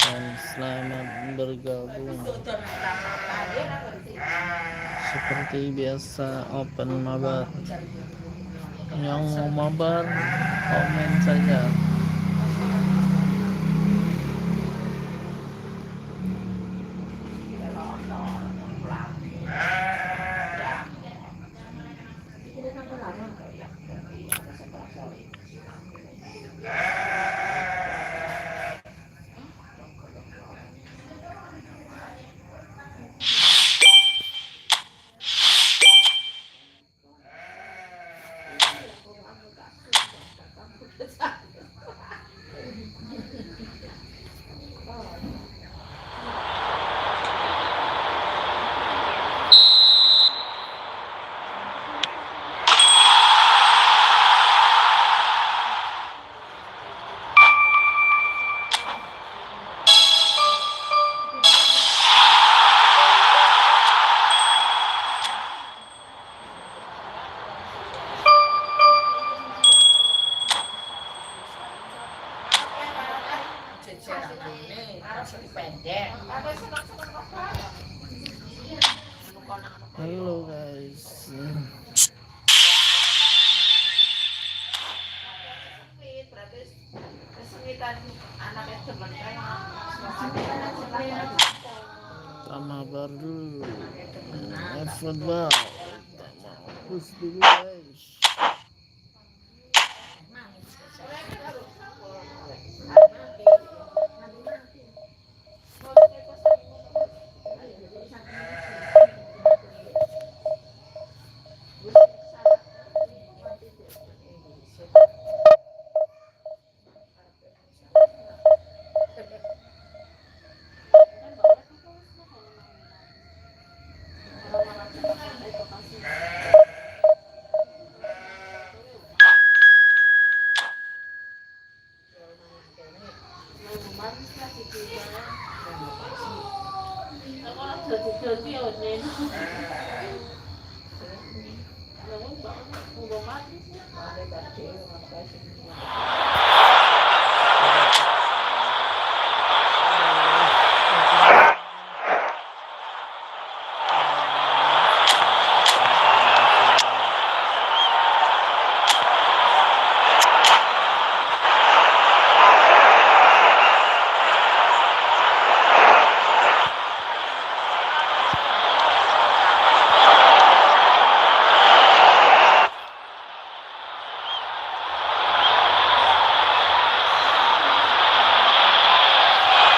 dan selamat bergabung. Seperti biasa open mabar. Yang mau mabar komen saja. Halo guys. Sama baru efootball. Kita mau push dulu guys.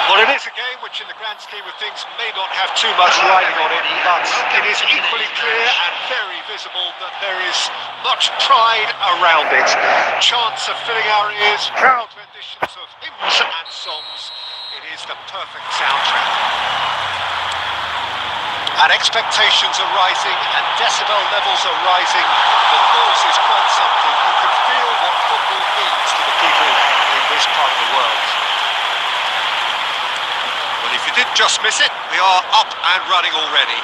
Well, it is a game which in the grand scheme of things may not have too much riding on it, but it is equally clear and very visible that there is much pride around it. Chants are filling our ears, proud renditions of hymns and songs. It is the perfect soundtrack. And expectations are rising and decibel levels are rising. The noise is quite something. You can feel what football means to the people in this part of the world. Well, if you did just miss it, we are up and running already.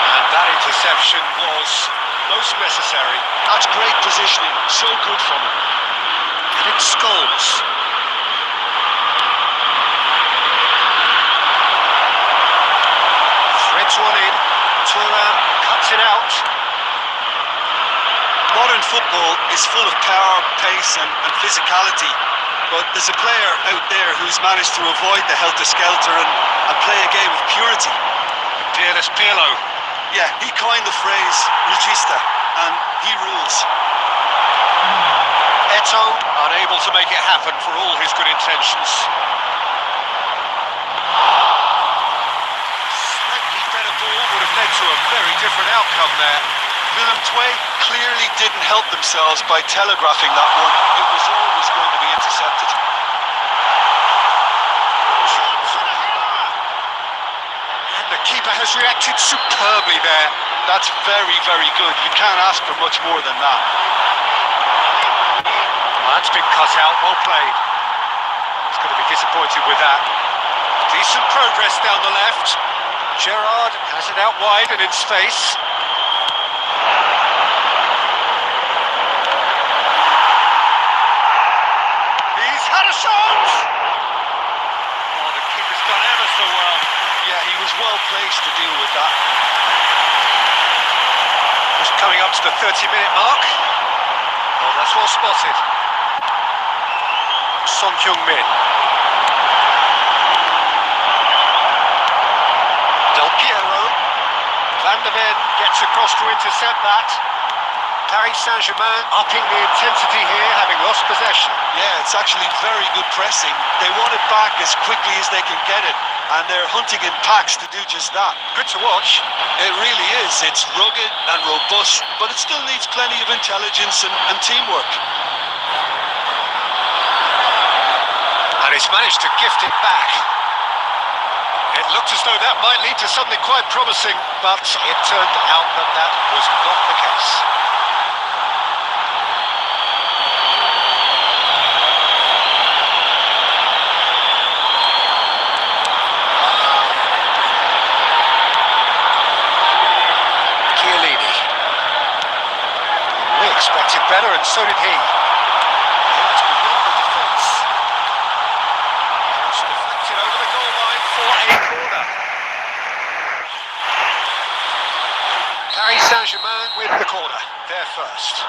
And that interception was most necessary. That's great positioning, so good from him. And it's Scholes. Threads one in, Thuram cuts it out. Modern football is full of power, pace and physicality. But there's a player out there who's managed to avoid the helter-skelter and play a game of purity. Fearless Pirlo. Yeah, he coined the phrase regista, and he rules. Eto unable to make it happen for all his good intentions. Slightly better ball would have led to a very different outcome there. Willem II clearly didn't help themselves by telegraphing that one. It was always going to be intercepted. And the keeper has reacted superbly there. That's very, very good. You can't ask for much more than that. That's been cut out, well played. He's going to be disappointed with that. Decent progress down the left. Gerrard has it out wide and in space. a shot! Oh, the keeper's done ever so well. Yeah, he was well placed to deal with that. Just coming up to the 30-minute mark. Oh, that's well spotted. Son Heung-min. Del Piero. Van de Ven gets across to intercept that. Paris Saint-Germain upping the intensity here, having lost possession. Yeah, it's actually very good pressing. They want it back as quickly as they can get it, and they're hunting in packs to do just that. Good to watch. It really is. It's rugged and robust, but it still needs plenty of intelligence and teamwork. And he's managed to gift it back. It looked as though that might lead to something quite promising, but it turned out that that was not the case. We expected better, and so did he. It's beyond the defence. It's deflected over the goal line for a corner. Paris Saint-Germain with the corner. They're first.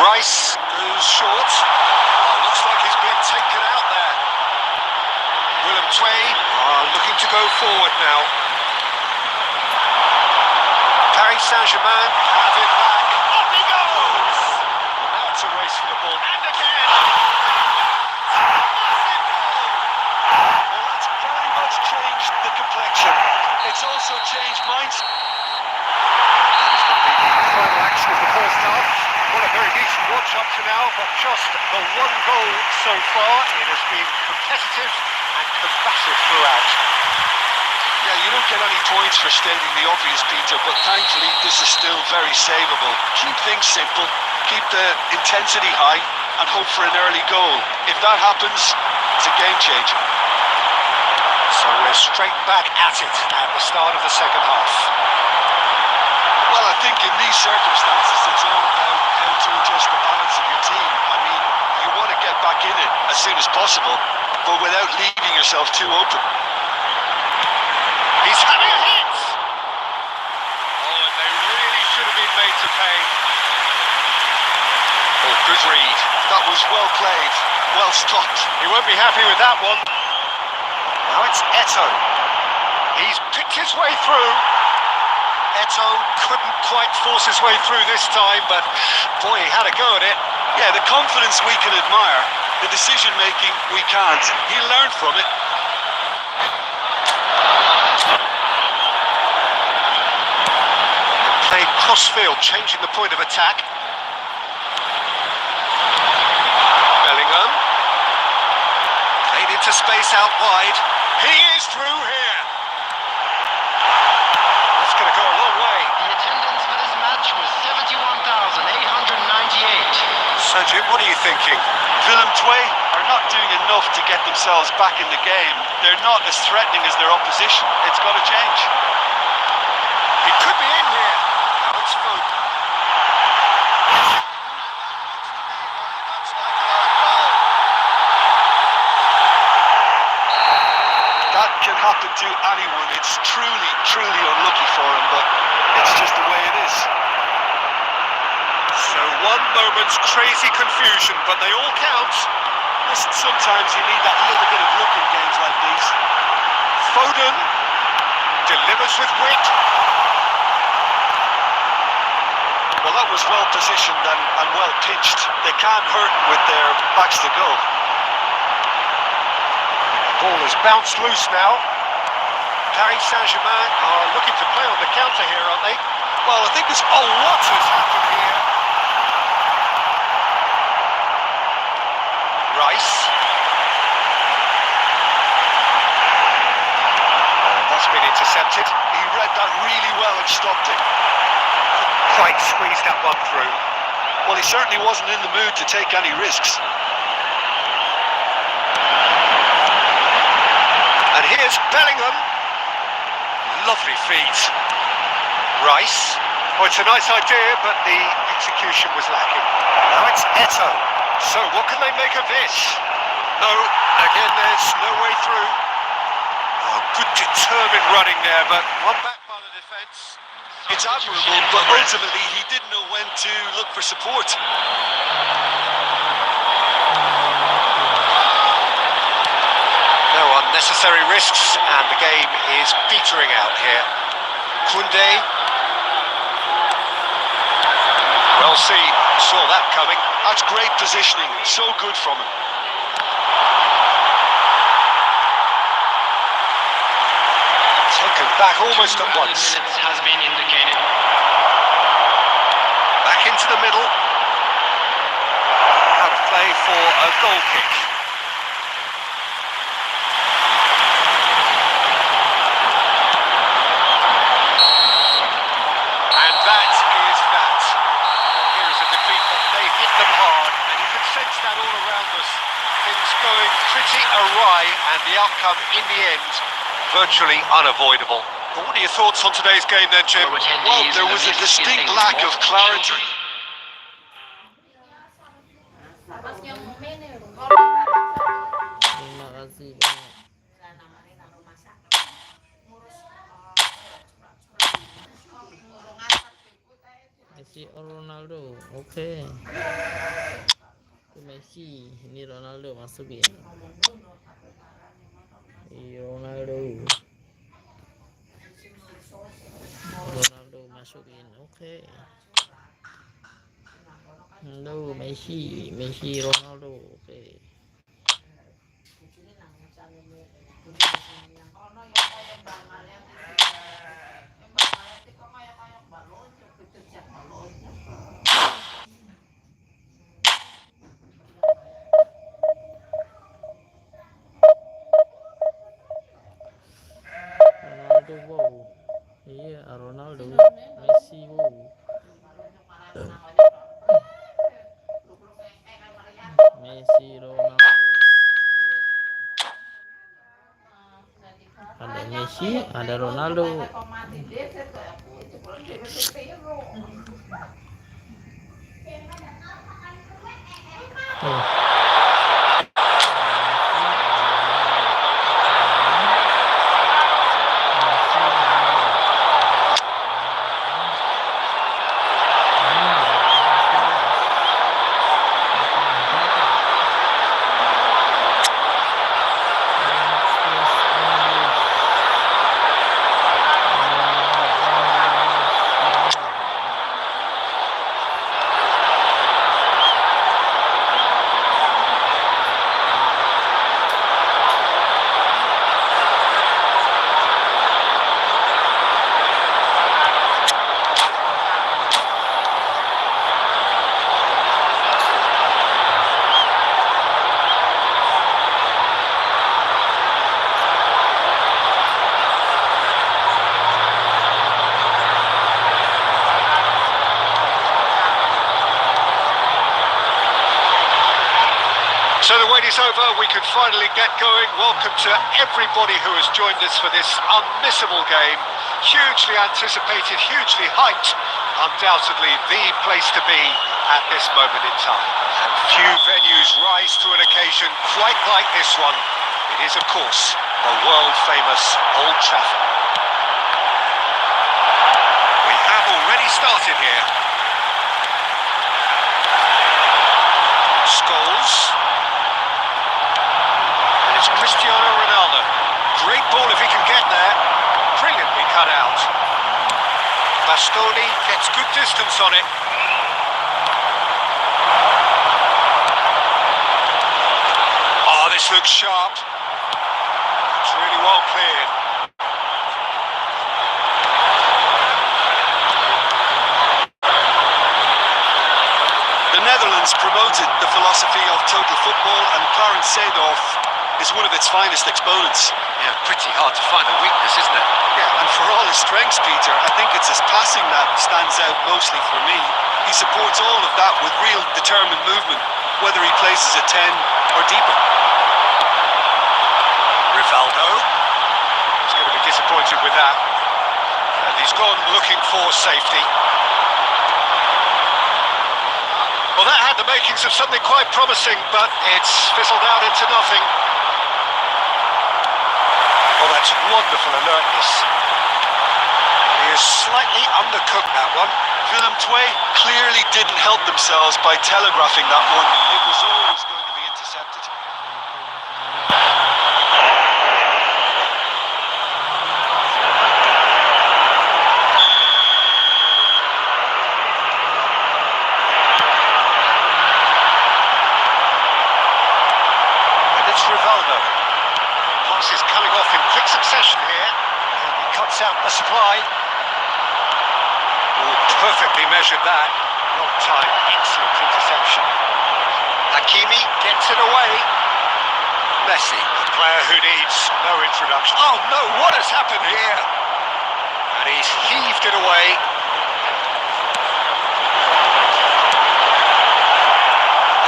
Rice goes short. Oh, looks like he's being taken out there. Willem Twey are looking to go forward now. Paris Saint-Germain have it back. Up he goes! Now it's a race for the ball. And again! Well, that's very much changed the complexion. It's also changed mindset. That is going to be the final action of the first half. Well, a very decent watch up to now, but just the one goal so far. It has been competitive and combative throughout. Yeah, you don't get any points for stating the obvious, Peter, but thankfully this is still very savable. Keep things simple, keep the intensity high, and hope for an early goal. If that happens, it's a game changer. So we're straight back at it at the start of the second half. Well, I think in these circumstances, it's all about how to adjust the balance of your team. I mean, you want to get back in it as soon as possible, but without leaving yourself too open. He's having a hit! Oh, and they really should have been made to pay. Oh, good read. That was well played, well stopped. He won't be happy with that one. Now it's Eto'o. He's picked his way through. Eto'o couldn't quite force his way through this time, but boy, he had a go at it. Yeah, the confidence we can admire, the decision making we can't. He learned from it. Played cross-field, changing the point of attack. Bellingham. Played into space out wide. He is through here. That's going to go a long way. The attendance for this match was 71,898. So, Jim, what are you thinking? Willem Twey are not doing enough to get themselves back in the game. They're not as threatening as their opposition. It's got to change. He could be in here. Now it's Foden. That can happen to anyone. It's truly, truly unlucky for him, but it's just the way it is. So one moment's crazy confusion, but they all count. Listen, sometimes you need that little bit of luck in games like these. Foden delivers with wit. Well, that was well positioned and well pitched. They can't hurt with their backs to goal. Ball is bounced loose now. Paris Saint-Germain are looking to play on the counter here, aren't they? Well, I think it's... Oh, what has happened here? Rice. And that's been intercepted. He read that really well and stopped it. Quite squeezed that one through. Well, he certainly wasn't in the mood to take any risks. And here's Bellingham. Lovely feet. Rice. Oh, it's a nice idea, but the execution was lacking. Now it's Eto. So what can they make of this? No, again there's no way through. Oh, good determined running there, but one back by the defence. It's admirable, but ultimately he didn't know when to look for support. No unnecessary risks, and the game is petering out here. Koundé. Well seen, saw that coming. That's great positioning, so good from him. Taken back almost at once. Minutes has been indicated. Back into the middle. Out of play for a goal kick. And that is that. Here is a defeat that they hit them hard, and you can sense that all around us. Things going pretty awry, and the outcome in the end virtually unavoidable. But what are your thoughts on today's game then, Jim? Well, there was a distinct lack of clarity. Terima kasih banyak. Messi or Ronaldo? Oke. Itu Messi, ini Ronaldo masukin. Ronaldo. Ronaldo masukin. Oke. Ronaldo, Messi, Messi, Ronaldo. Oke. Ronaldo, wow. Iya, Ronaldo, Messi, wow. Messi, Ronaldo. Ada Messi, ada Ronaldo. So the wait is over, we can finally get going. Welcome to everybody who has joined us for this unmissable game. Hugely anticipated, hugely hyped. Undoubtedly the place to be at this moment in time. And few venues rise to an occasion quite like this one. It is, of course, the world-famous Old Trafford. We have already started here. Scholes. It's Cristiano Ronaldo. Great ball if he can get there. Brilliantly cut out. Bastoni gets good distance on it. Oh, this looks sharp. It's really well cleared. The Netherlands promoted the philosophy of total football, and Clarence Seedorf is one of its finest exponents. Yeah, pretty hard to find a weakness, isn't it? Yeah, and for all his strengths, Peter, I think it's his passing that stands out mostly for me. He supports all of that with real determined movement, whether he places a 10 or deeper. Rivaldo. He's going to be disappointed with that. And he's gone looking for safety. Well, that had the makings of something quite promising, but it's fizzled out into nothing. Oh, that's wonderful alertness. He is slightly undercooked, that one. Willem II clearly didn't help themselves by telegraphing that one. It was always going to be intercepted. Rivaldo. Pass is coming off in quick succession here. And he cuts out the supply. Oh, perfectly measured that. Long time, excellent interception. Hakimi gets it away. Messi, the player who needs no introduction. Oh no, what has happened here? And he's heaved it away.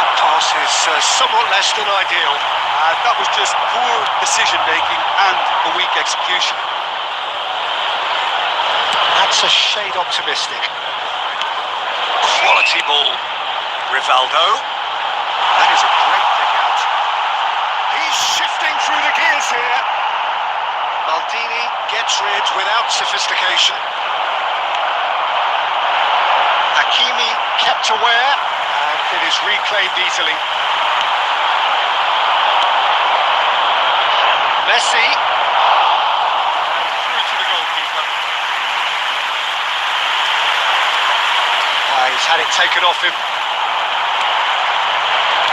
That pass is somewhat less than ideal. That was just poor decision-making and a weak execution. That's a shade optimistic. Quality ball. Rivaldo. That is a great pick out. He's shifting through the gears here. Maldini gets rid without sophistication. Hakimi kept aware, and it is reclaimed easily. Messi, through to the goalkeeper. He's had it taken off him.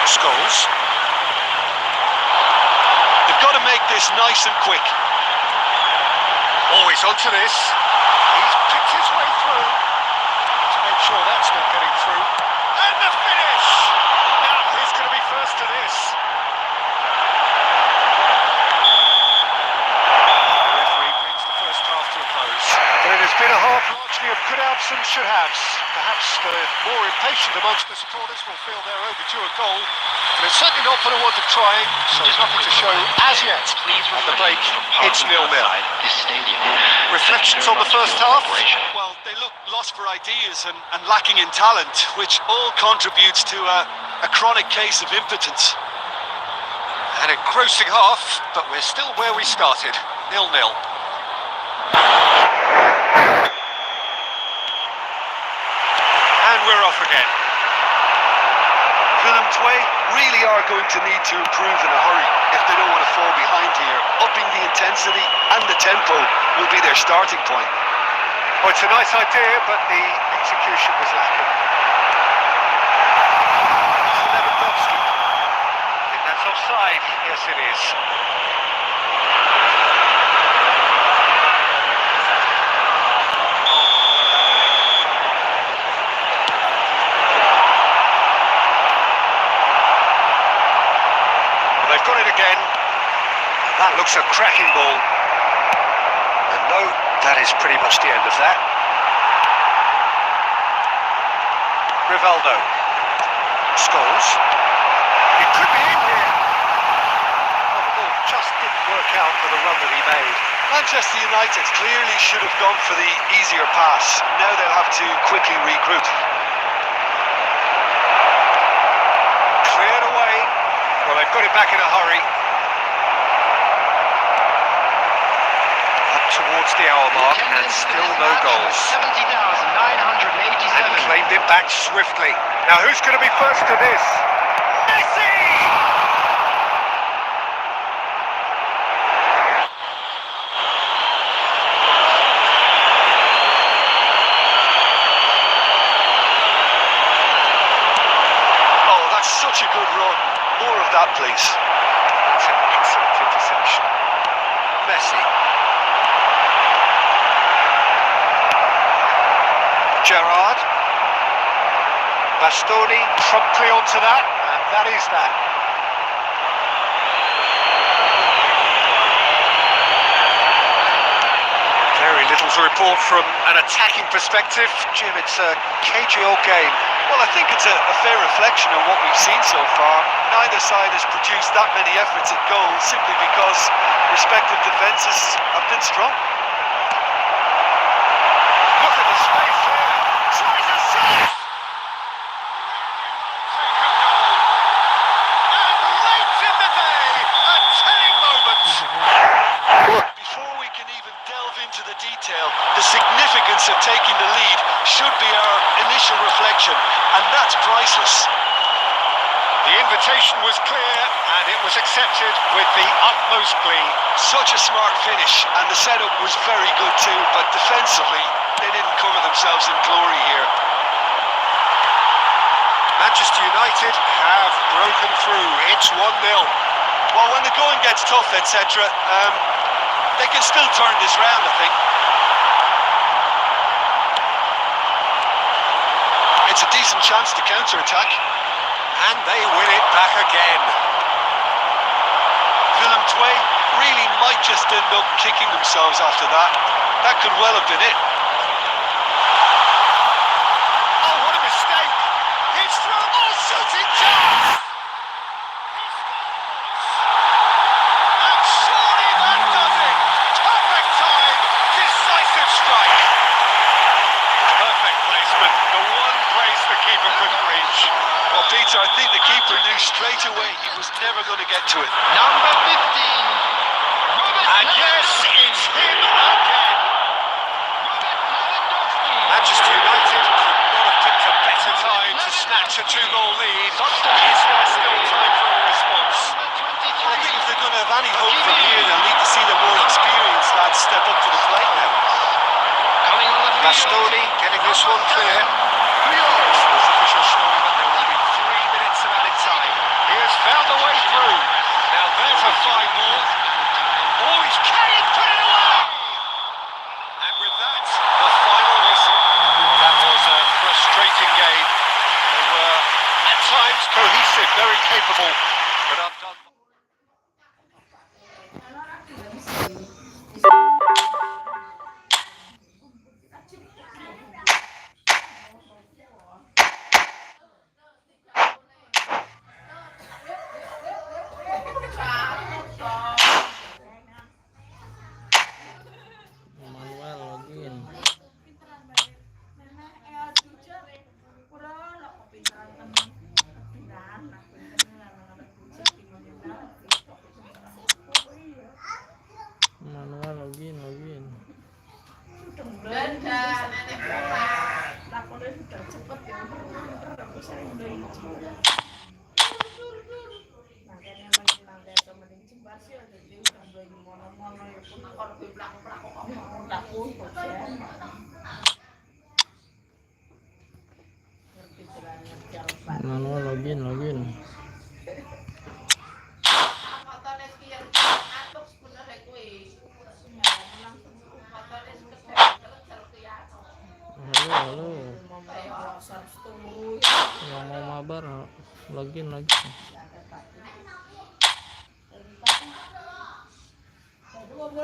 Scholes. They've got to make this nice and quick. Always onto this. He's picked his way through. To make sure that's not getting through. And the finish! Now who's going to be first to this? But it has been a half largely of could haves and should haves. Perhaps the more impatient amongst the supporters will feel they're overdue a goal, but it's certainly not for the want of trying, so nothing to show as yet. At the break, it's 0-0. Reflections on the first half? Well, they look lost for ideas and lacking in talent, which all contributes to a chronic case of impotence. An engrossing half, but we're still where we started, 0-0. And we're off again. Willem II really are going to need to improve in a hurry if they don't want to fall behind here. Upping the intensity and the tempo will be their starting point. Well, it's a nice idea, but the execution was lacking. Lewandowski. I think that's offside. Yes, it is. They've got it again. That looks a cracking ball. And no, that is pretty much the end of that. Rivaldo. Scholes. It could be in here. Oh, the ball just didn't work out for the run that he made. Manchester United clearly should have gone for the easier pass. Now they'll have to quickly regroup. Cleared away. Well, they've got it back in a hurry. Up towards the hour mark and still no goals. 70,987. And claimed it back swiftly. Now who's going to be first to this? Messi! Oh, that's such a good run. More of that, please. That's an excellent interception. Messi. Gerrard. Bastoni promptly onto that, and that is that. Very little to report from an attacking perspective. Jim, it's a cagey old game. Well, I think it's a fair reflection of what we've seen so far. Neither side has produced that many efforts at goal simply because respective defences have been strong. Look at the space there. Tries a save. deflection, and that's priceless. The invitation was clear and it was accepted with the utmost glee. Such a smart finish, and the setup was very good too, but defensively, they didn't cover themselves in glory here. Manchester United have broken through. It's 1-0. Well, when the going gets tough, etc., they can still turn this round, I think. It's a decent chance to counter-attack. And they win it back again. Willem II really might just end up kicking themselves after that. That could well have been it. Oh, what a mistake! It's through. Oh, shooting chance! And surely that does it. Perfect time, decisive strike. Perfect placement. The one place the keeper couldn't reach. Well, Peter, I think the keeper knew straight away he was never going to get to it. Number 15. And yes, it's him again. Manchester United could not have picked a better time to snatch a 2-goal lead. Is there still time for a response? Well, I think if they're going to have any hope from here, they'll need to see the more experienced lads step up to the plate now. Coming on the field. Bastoni getting this one clear. With official showing that there will be 3 minutes of added time. He has found a way through. Now there's a fine ball. Oh, he's carried, put it away! And with that, the final whistle. That was a frustrating game. They were, at times, cohesive, very capable, but undone. Manuel login. Manuel login. Manuel login. Halo. Yang mau mabar login lagi.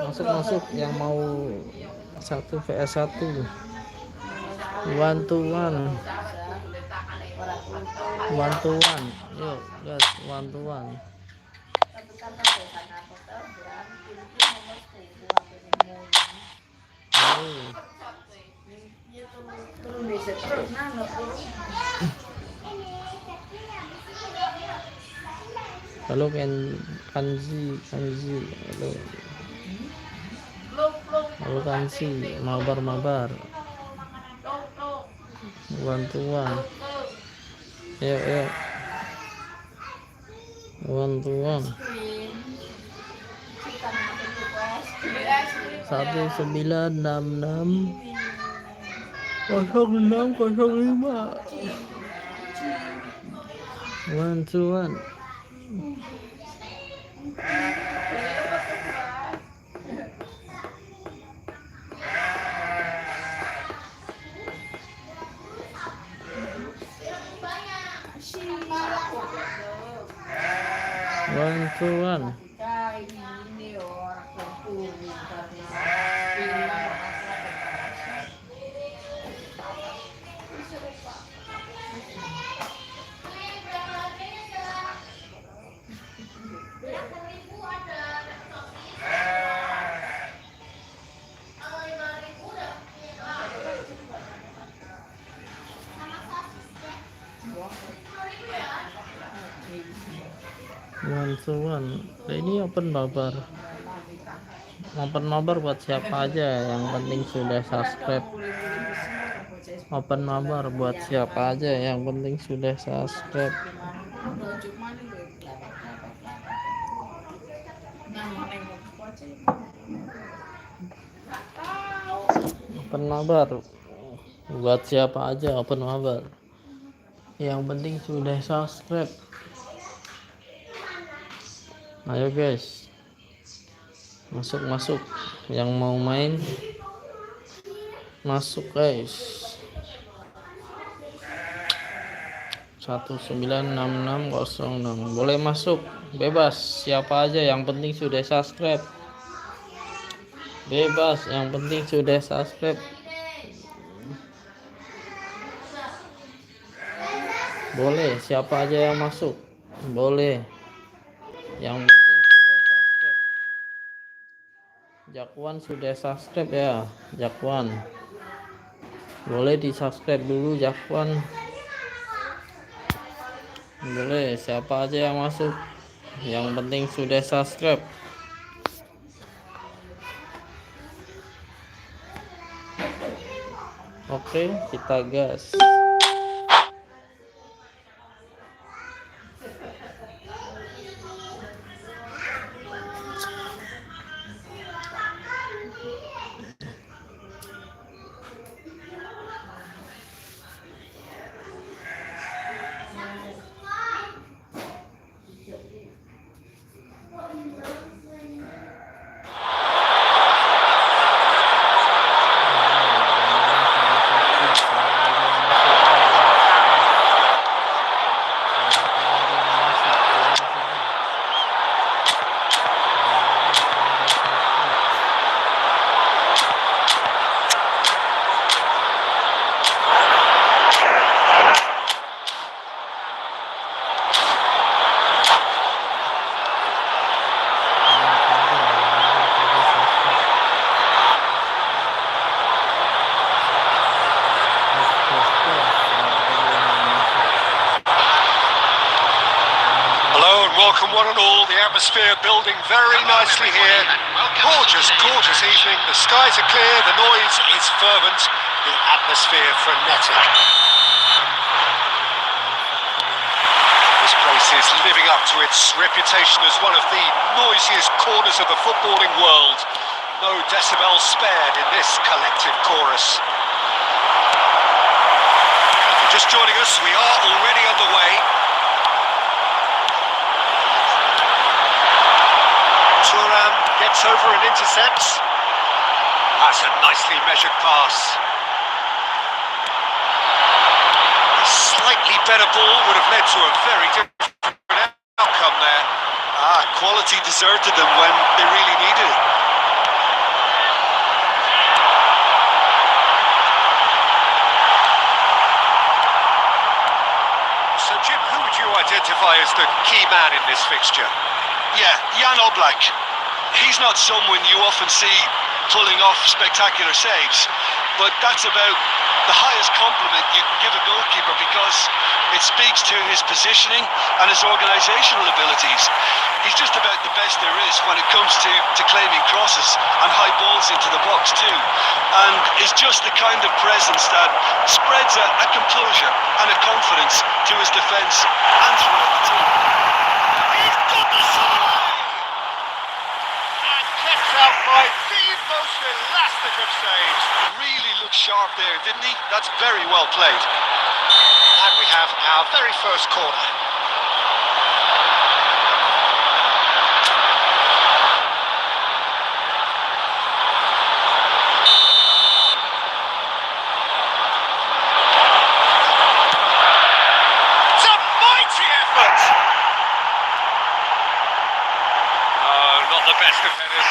Masuk yang mau 1 vs 1. One to one. Yuk, guys, 1 to 1. Halo Kanzi. Halo Kanzi, mabar. 1 to 1. Yuk. 1 to 1. 1966 0605. 1 to 1. Ini open mabar buat siapa aja, yang penting sudah subscribe Open mabar buat siapa aja, yang penting sudah subscribe. Open mabar buat siapa aja, open mabar, yang penting sudah subscribe. Ayo guys, masuk yang mau main, masuk guys. 196606 boleh masuk, bebas siapa aja, yang penting sudah subscribe. Bebas, yang penting sudah subscribe. Boleh siapa aja yang masuk, boleh, yang penting sudah subscribe. Jakwan sudah subscribe ya, Jakwan boleh di subscribe dulu. Jakwan boleh, siapa aja yang masuk, yang penting sudah subscribe. Oke, kita gas. Welcome one and all, the atmosphere building very nicely here. Gorgeous evening, the skies are clear, the noise is fervent, the atmosphere frenetic. This place is living up to its reputation as one of the noisiest corners of the footballing world. No decibels spared in this collective chorus. If you're just joining us, we are already underway. Turam gets over and intercepts. That's a nicely measured pass. A slightly better ball would have led to a very different outcome there. Quality deserted them when they really needed it. So Jim, who would you identify as the key man in this fixture? Yeah, Jan Oblak. He's not someone you often see pulling off spectacular saves, but that's about the highest compliment you can give a goalkeeper, because it speaks to his positioning and his organisational abilities. He's just about the best there is when it comes to claiming crosses and high balls into the box too, and is just the kind of presence that spreads a composure and a confidence to his defence and throughout the team. He's got the solo! And kept out by the most elastic of saves. Really looked sharp there, didn't he? That's very well played. And we have our very first corner. It's a mighty effort! Oh, not the best of headers.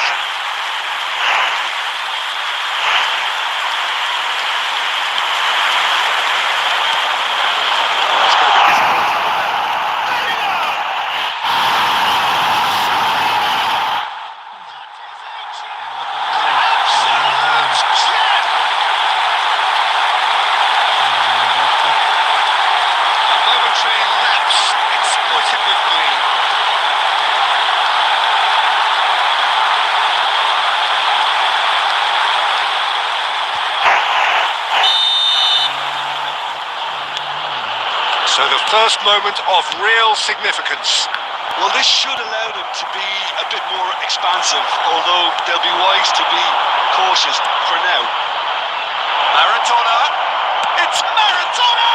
So the first moment of real significance. Well, this should allow them to be a bit more expansive, although they'll be wise to be cautious for now. Maradona. It's Maradona!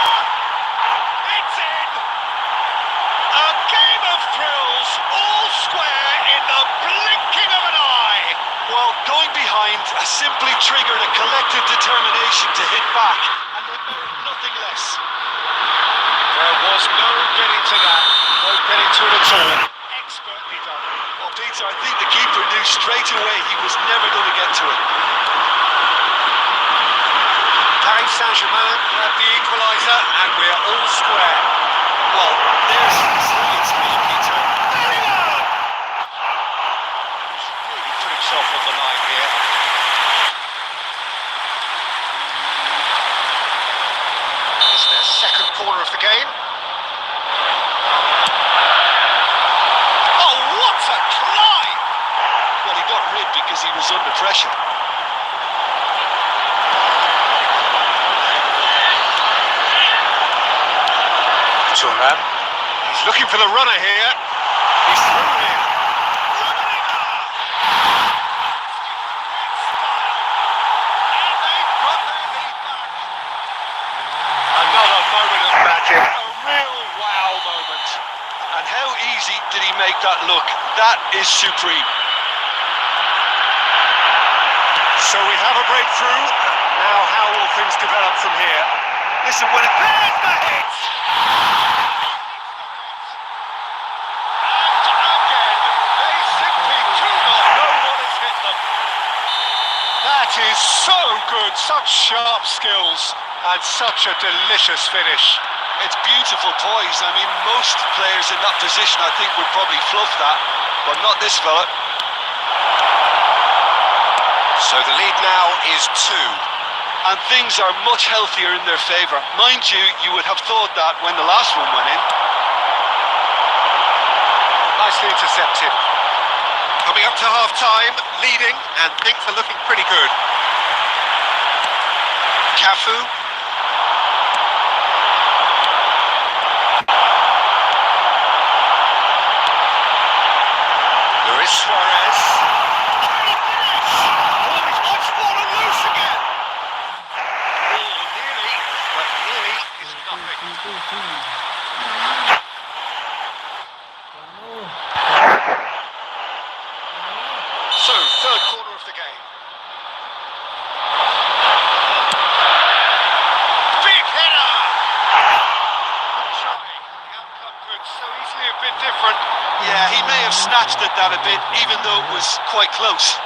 It's in! A game of thrills, all square in the blinking of an eye. Well, going behind has simply triggered a collective determination to hit back, and they merit nothing less. There was no getting to that, no getting to it at all. Expertly done. Well, Peter, I think the keeper knew straight away he was never going to get to it. Paris Saint-Germain grab the equaliser, and we're all square. Well, there's resilience for you, Peter. Bellingham! He's really put himself on the line here. It's their second corner of the game. Oh, what a climb! Well, he got rid because he was under pressure. Turan. He's looking for the runner here. He's through it in. And they've got their lead back. Another moment of magic. A real wow moment. And how easy did he make that look? That is supreme. So we have a breakthrough. Now how will things develop from here? Listen, when it... There's the hit! And again, they simply do not know what has hit them. That is so good, such sharp skills, and such a delicious finish. It's beautiful poise. I mean, most players in that position, I think, would probably fluff that, but not this fella. So the lead now is 2. And things are much healthier in their favour. Mind you, you would have thought that when the last one went in. Nicely intercepted. Coming up to half-time, leading, and things are looking pretty good. Cafu. Luis Suarez. Oh, he's fallen loose again. Oh, nearly, but nearly is nothing. So, third quarter of the game. Big header! Good trying. The outcome could so easily have been different. Yeah, he may have snatched at that a bit, even though it was quite close.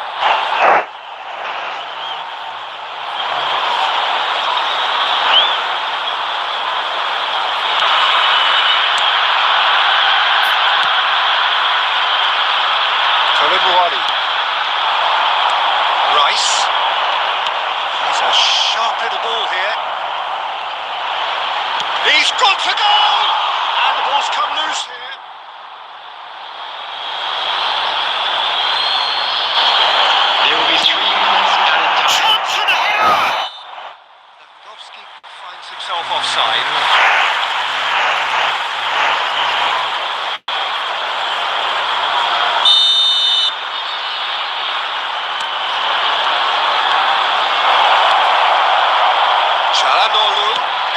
Rice. He's a sharp little ball here. He's got to go! And the ball's come loose here. There will be 3 minutes added time. Chance and a header! Lewandowski finds himself offside.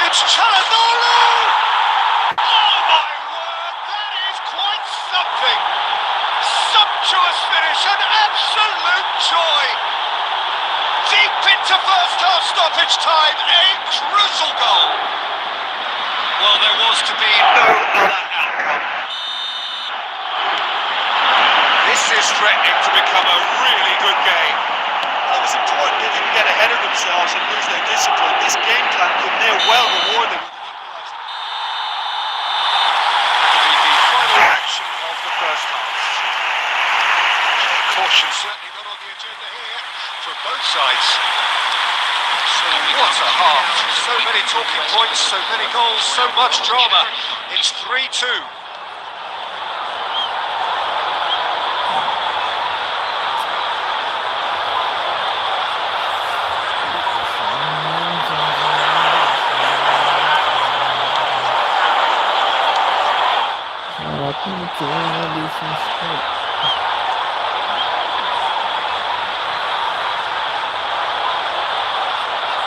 It's Chalanolu! Oh my word, that is quite something! Sumptuous finish, an absolute joy! Deep into first half stoppage time, a crucial goal! Well, there was to be no other outcome. This is threatening to become a really good game. Well, it was important they didn't get ahead of themselves and lose their discipline. This game plan could now well reward them. That'll be the final action of the first half. Caution certainly not on the agenda here from both sides. So what a half. So many talking points, so many goals, so much drama. It's 3-2. cuma bisa stop.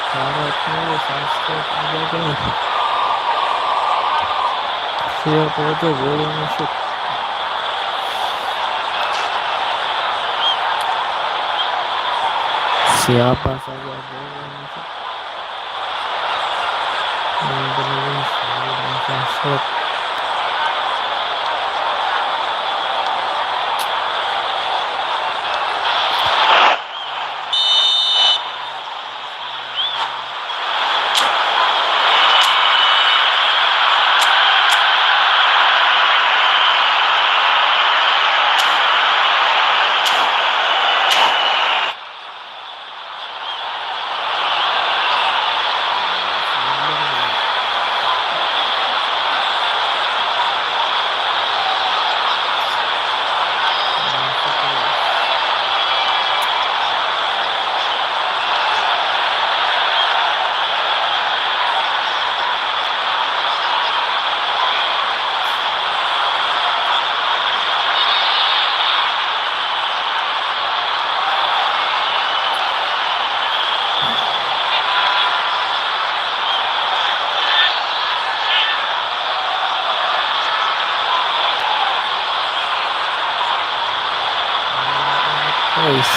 Syaratnya subscribe aja guys. Siapa aja boleh masuk. Siapa saja boleh masuk. Yang penting sudah subscribe. Guys,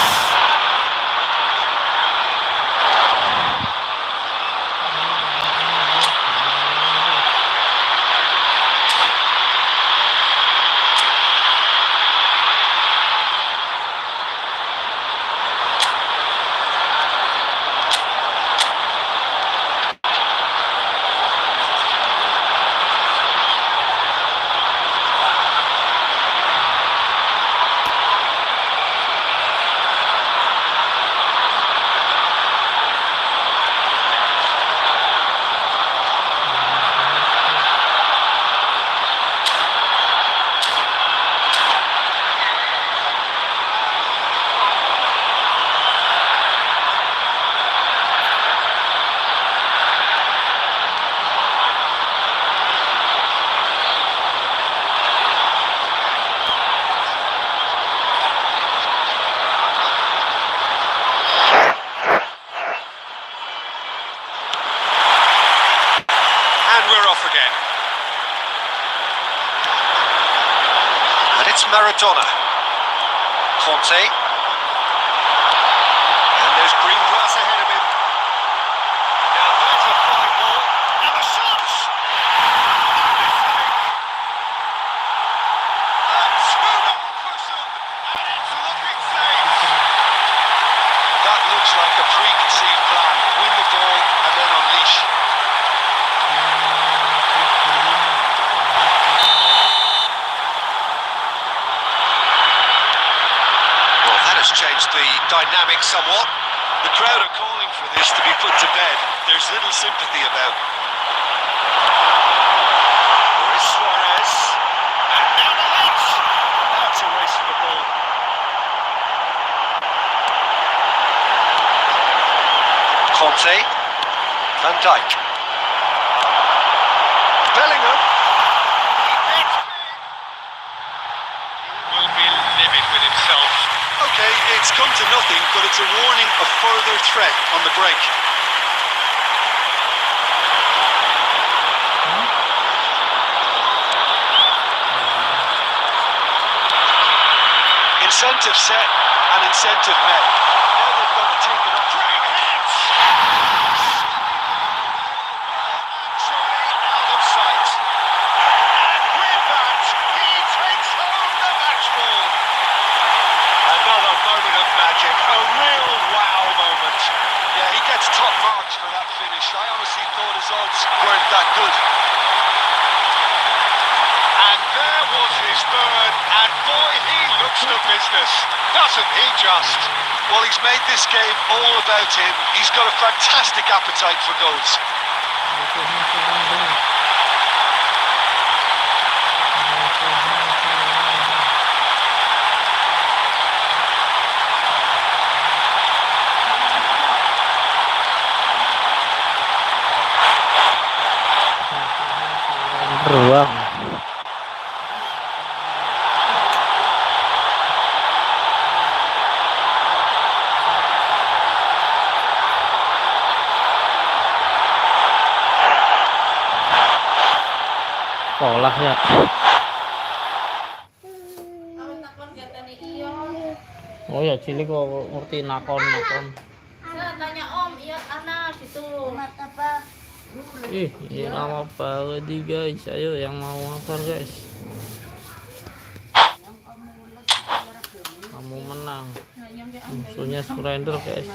And we're off again. And it's Maradona. Conte. And there's green grass ahead of him. Now there's a fine ball. And the shots! A 2-0 cushion. And it's looking safe. That looks like a preconceived plan. Win the ball and then unleash. Well, that has changed the dynamic somewhat. The crowd are calling for this to be put to bed. There's little sympathy about. There is Suarez. And now the lights. That's a race for the ball. Conte. Van Dijk. Bellingham. Will be livid with himself. Okay, it's come to nothing, but it's a warning of further threat on the break. Incentive set and incentive met. Now they've got to take it up. Great hits. Truly out of sight. And with that, he takes home the match ball. Another moment of magic, a real wow moment. Yeah, he gets top marks for that finish. I honestly thought his odds weren't that good. And there was his third, and boy, he looks the business, doesn't he just? Well, he's made this game all about him. He's got a fantastic appetite for goals. beruang. sekolah ya. Oh ya, cilik kok ngerti nakon. Tanya Om, iya anak gitu. Apa? Ih, ini lama banget nih guys. Ayo yang mau makan guys. Kamu menang. Musuhnya surrender guys.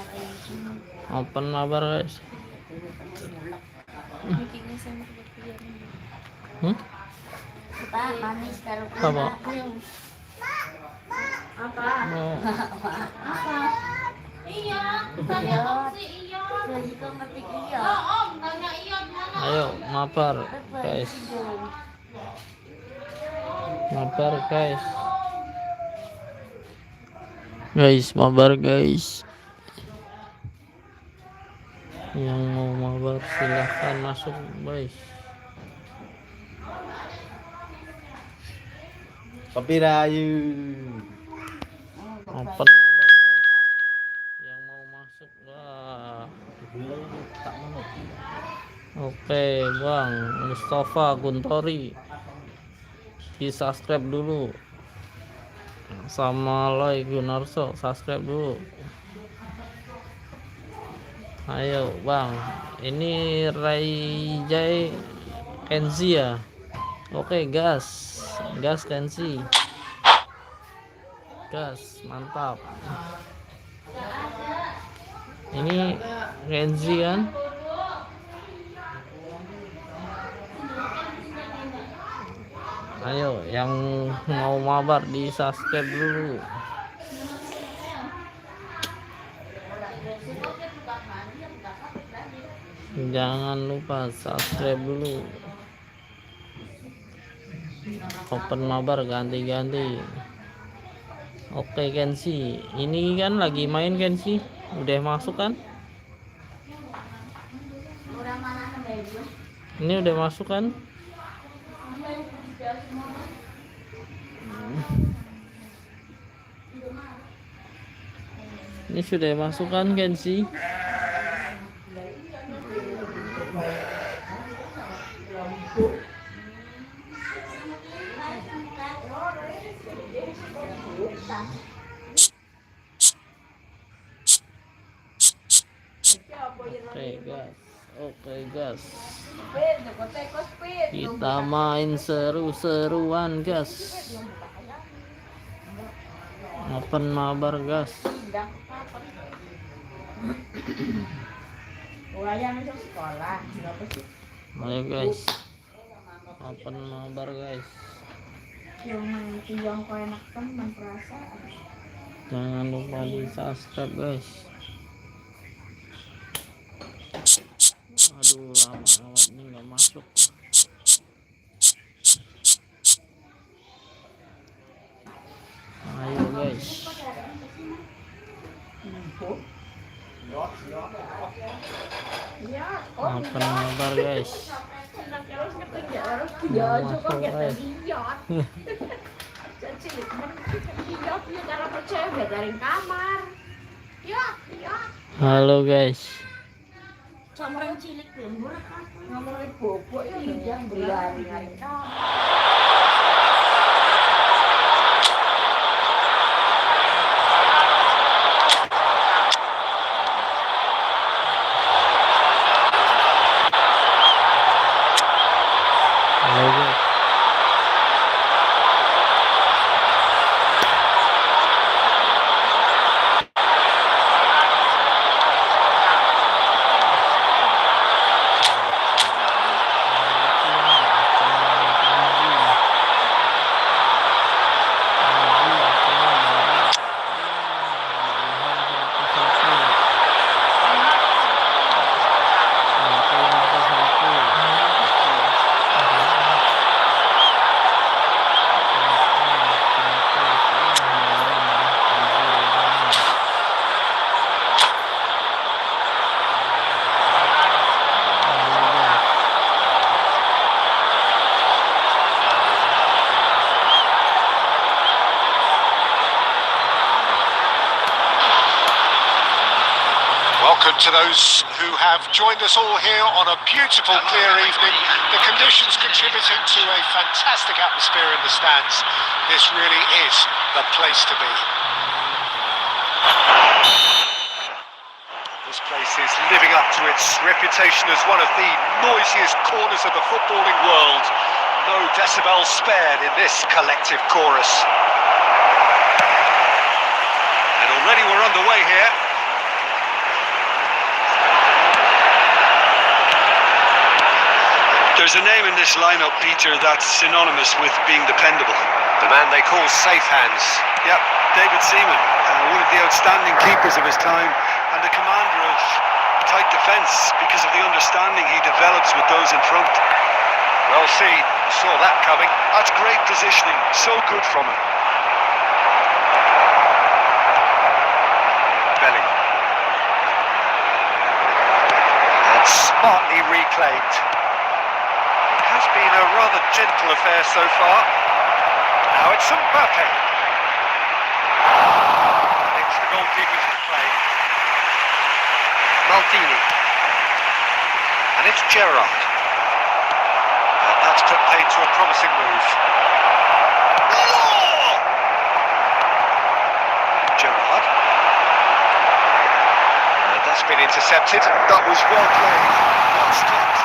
Open mabar guys. Pak, manis kalau Apa? apa? Oh. Apa? Iya, tanya Om sih iya. Jadi kau ngerti iya. Om, tanya iya mana? Ayo mabar guys. Mabar guys. Guys, mabar guys. Yang mau mabar silahkan masuk guys. Kopi rayu. Open mabar guys. Yang mau masuk lah. Oke bang, Mustafa Guntori di subscribe dulu, sama like Gunarso subscribe dulu. Ayo bang, ini Raijay Kenzi ya. Oke gas Kenzi, gas mantap. Ini Kenzi kan. Ayo yang mau mabar di subscribe dulu. Jangan lupa subscribe dulu. Open mabar ganti-ganti. Oke Kenzi, ini kan lagi main Kenzi. Udah masuk kan? Ini udah masuk kan? Ini sudah masuk kan Kenzi? Oke gas. Kita main seru-seruan gas. Open mabar gas. Ayo guys. Open mabar guys. Jangan lupa di subscribe guys. Aduh lama amat ini nggak masuk. Ayo guys. Open mabar guys. Masuk guys. Halo guys. Sama yang cilik ngomongin bobok ya yang berlari-lari. Halo guys. Welcome to those who have joined us all here on a beautiful, clear evening. The conditions contributing to a fantastic atmosphere in the stands. This really is the place to be. This place is living up to its reputation as one of the noisiest corners of the footballing world. No decibels spared in this collective chorus. And already we're underway here. There's a name in this lineup, Peter, that's synonymous with being dependable. The man they call Safe Hands. Yep, David Seaman, one of the outstanding keepers of his time and the commander of tight defence because of the understanding he develops with those in front. Well seen, saw that coming. That's great positioning, so good from him. Belling. And smartly reclaimed. It has been a rather gentle affair so far. Now it's Mbappe. It's the goalkeepers to play. Maldini. And it's Gerrard. And that's put paid to a promising move. Oh! Gerrard. And that's been intercepted. That was well played, well stopped.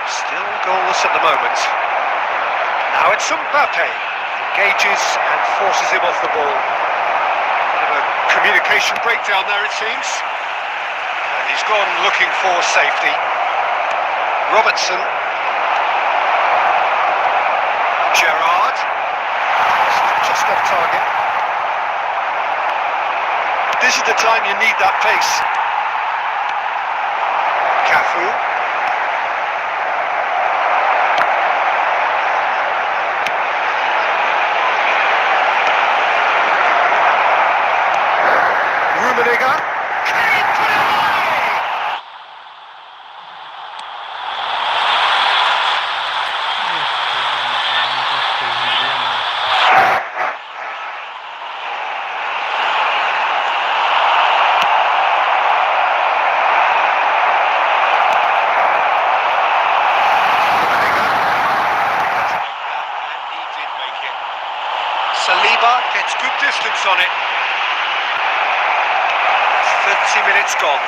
Still goalless at the moment. Now it's Mbappe. Engages and forces him off the ball. Bit of a communication breakdown there, it seems. And he's gone looking for safety. Robertson. Gerrard. Just off target. This is the time you need that pace. Cafu. Rummenigge. Kane put it away! And he did make it. Saliba gets good distance on it. 30 minutes gone.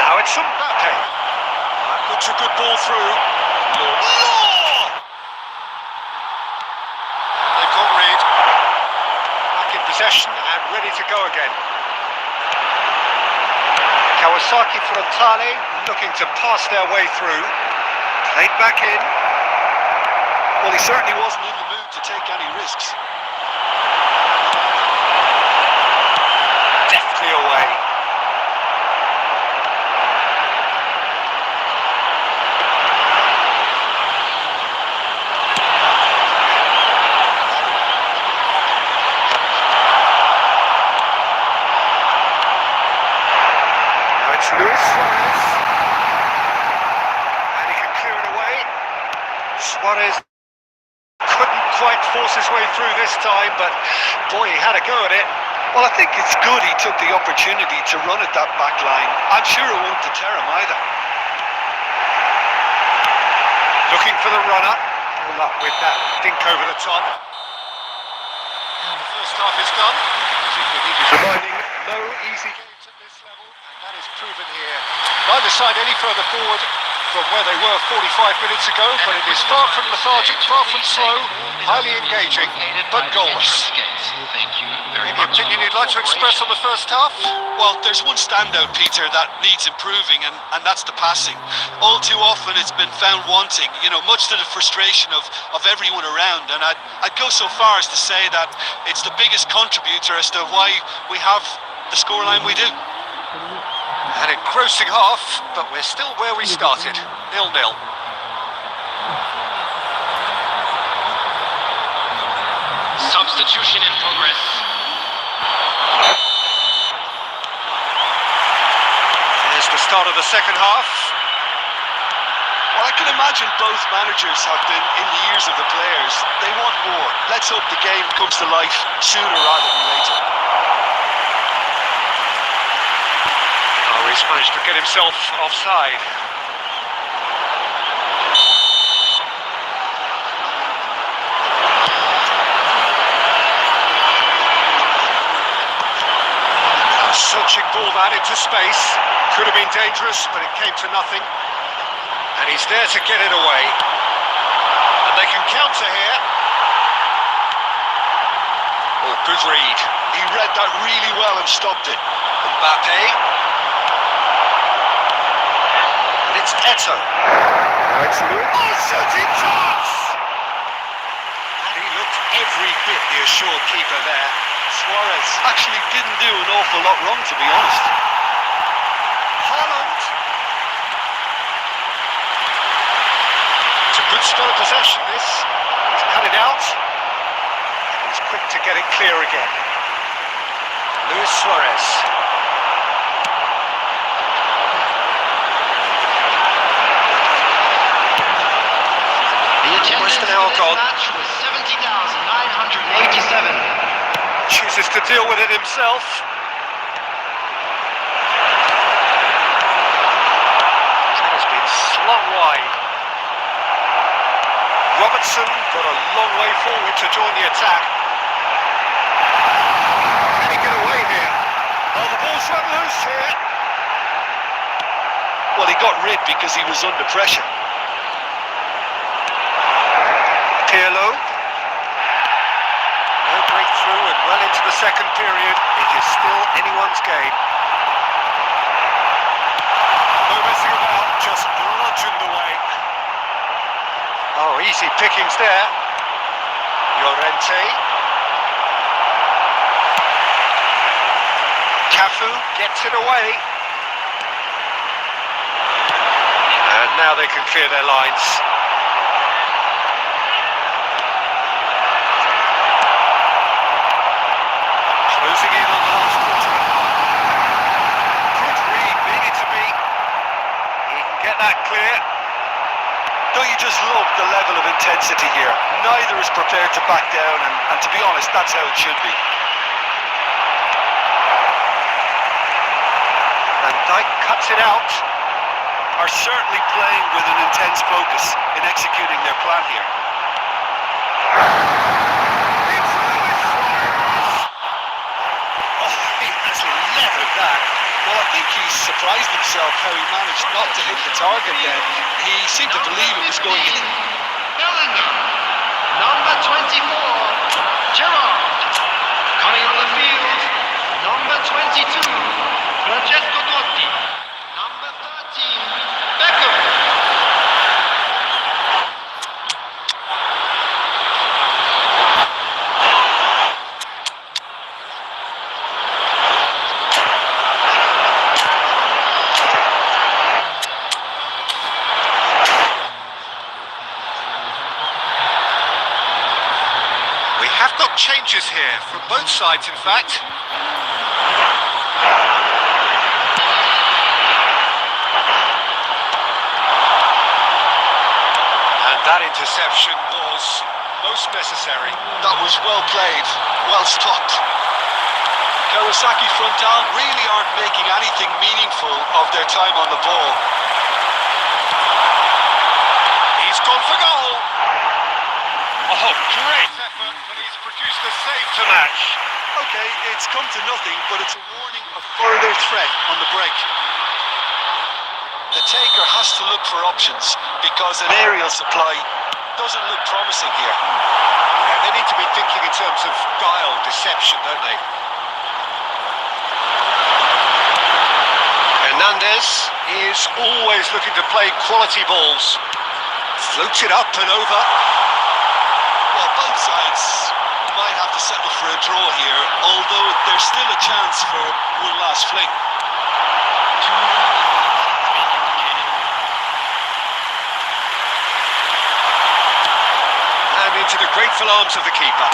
Now it's Mbappe. That looks a good ball through. Law! And they've got Reed. Back in possession and ready to go again. Kawasaki Frontale looking to pass their way through. Played back in. Well, he certainly wasn't in the mood to take any risks. Deftly away. Now it's Luis Suarez. And he can clear it away. Suarez couldn't quite force his way through this time, but boy, he had a go at it. Well, I think it's good he took the opportunity to run at that back line. I'm sure it won't deter him either. Looking for the runner. All up with that dink over the top. And the first half is done. Reminding no easy games at this level, and that is proven here. Neither side any further forward from where they were 45 minutes ago, but it is far from lethargic, far from slow, highly engaging, but goalless. Any opinion you'd like to express on the first half? Well, there's one standout, Peter, that needs improving, and that's the passing. All too often it's been found wanting, much to the frustration of everyone around. And I'd go so far as to say that it's the biggest contributor as to why we have the scoreline we do. An engrossing half, but we're still where we started, 0-0. Substitution in progress. There's the start of the second half. Well, I can imagine both managers have been in the ears of the players. They want more. Let's hope the game comes to life sooner rather than later. Oh, he's managed to get himself offside. A searching ball that into space. Could have been dangerous, but it came to nothing. And he's there to get it away. And they can counter here. Oh, good read. He read that really well and stopped it. Mbappe. And it's Eto. Now it's Lewis. Oh, shooting chance! And he looked every bit the assured keeper there. Suarez actually didn't do an awful lot wrong, to be honest. Haaland. It's a good spell of possession, this. He's cut it out. He's quick to get it clear again. Luis Suarez. The attendance Almost an for hour this gone. match was 70,987. Chooses to deal with it himself. That has been slung wide. Robertson got a long way forward to join the attack. Can he get away here? Oh, the ball's run loose here. Well, he got rid because he was under pressure. Pirlo. No breakthrough and well into the second period. It is still anyone's game. No messing about, just bludgeoned away. Oh, easy pickings there. Llorente. Cafu gets it away. And now they can clear their lines. Closing in on the last quarter. Good read, needed to be. He can get that clear. Don't you just love the level of intensity here? Neither is prepared to back down, and to be honest, that's how it should be. Van Dijk cuts it out. Are certainly playing with an intense focus in executing their plan here. It's Luis Suarez. Oh, he has levered that. Well, I think he surprised himself how he managed not to hit the target then. He seemed to believe it was going in. Bellingham. Number 24, Gerrard. Coming on the field, number 22, Francesco Totti. Number 13, Beckham. We have got changes here from both sides, in fact. And that interception was most necessary. That was well played, well stopped. Kawasaki Frontal really aren't making anything meaningful of their time on the ball. He's gone for goal. Oh, great effort, but he's produced a save to match. Okay, it's come to nothing, but it's a warning of further threat on the break. The taker has to look for options because an aerial supply doesn't look promising here. Yeah, they need to be thinking in terms of guile, deception, don't they? Hernandez is always looking to play quality balls. Floats it up and over. Well, both sides might have to settle for a draw here, although there's still a chance for one last fling. And into the grateful arms of the keeper.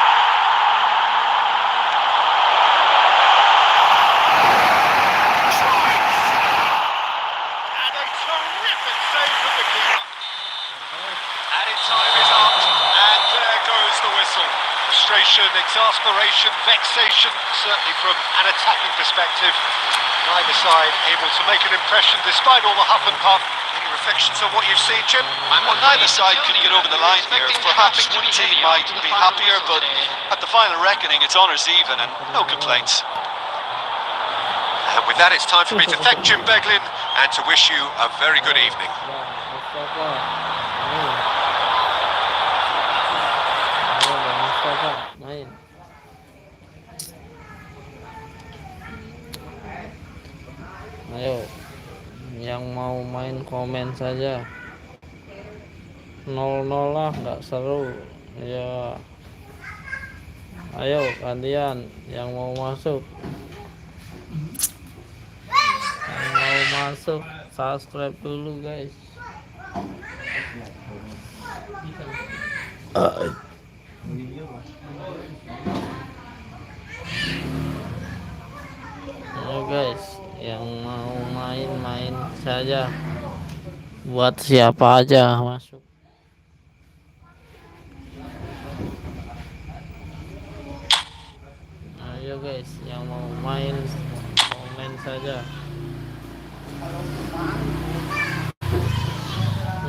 And a terrific save from the keeper. frustration, exasperation, vexation, certainly from an attacking perspective. Neither side able to make an impression despite all the huff and puff. Any reflections on what you've seen, Jim? Well, neither side could get over the line here. Perhaps one team might be happier, but at the final reckoning, it's honours even and no complaints. And with that, it's time for me to thank Jim Beglin and to wish you a very good evening. Main. Ayo, yang mau main komen saja. 0-0 lah, nggak seru. Ya, ayo kalian yang mau masuk. Yang mau masuk, subscribe dulu guys. Ayo guys, yang mau main saja. Buat siapa aja masuk. Ayo guys, yang mau main komen saja.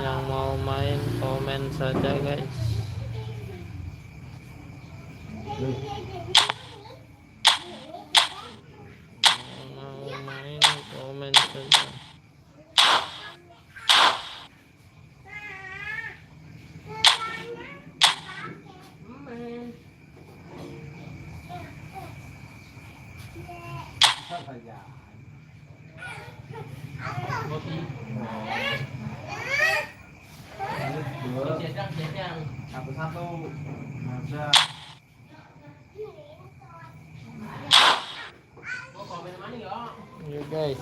Yang mau main komen saja guys. Yang mau main komen saja. Satu-satu ada. Ayo guys.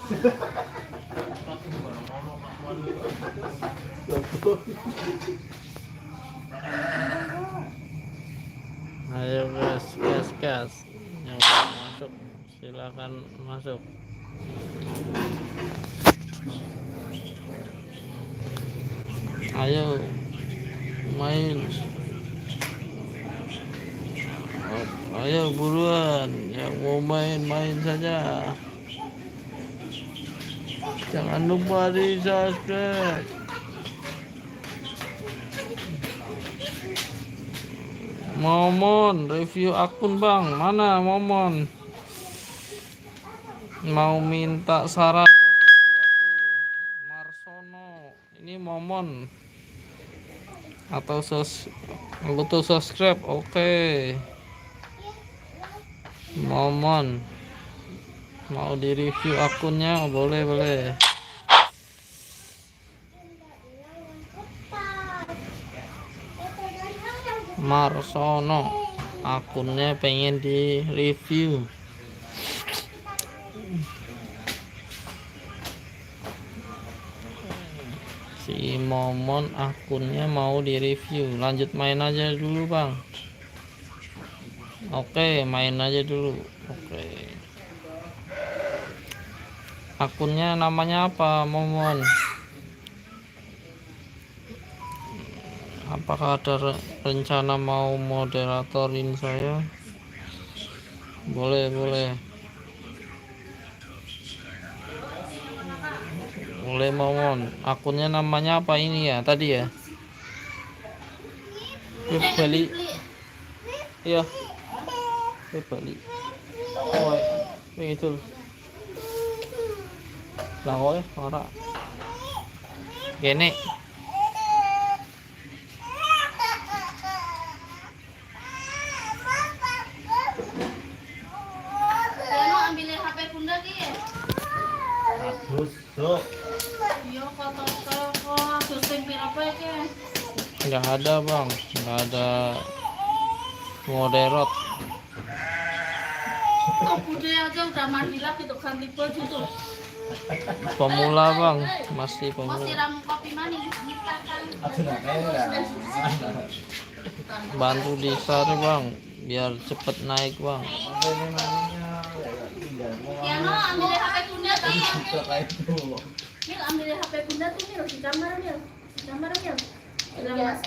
Ayo gas. Yang mau masuk silakan masuk. Ayo main. Ayo buruan, yang mau main saja. Jangan lupa di subscribe. Momon review akun bang, mana Momon? Mau minta saran posisi aku. Marsono, ini Momon. Atau butuh subscribe, oke. Momon mau di review akunnya, boleh. Marsono akunnya pengen di review. Si Momon akunnya mau di review. Lanjut main aja dulu bang. Oke, main aja dulu. Oke. Akunnya namanya apa, Momon? Apakah ada rencana mau moderatorin saya? Boleh. Boleh Momon. Akunnya namanya apa ini ya? Tadi ya? Bali. Iya. Bali. Oh, itu. Lah kowe ora. Gene. Ambil HP bunda ki. Aduh. Iya kok susing pira apa ki? Enggak ada bang, enggak ada moderat. Oh, bude aja udah mandi lagi tuh ganti baju tuh. Pemula bang, masih pemula. Mau siram kopi manis. Bantu di share bang, biar cepet naik bang. Ya no, ambil HP bunda tuh. Mil, ambil HP bunda tuh Mil, di kamar Mil. Di kamar Mil. Bilang Mas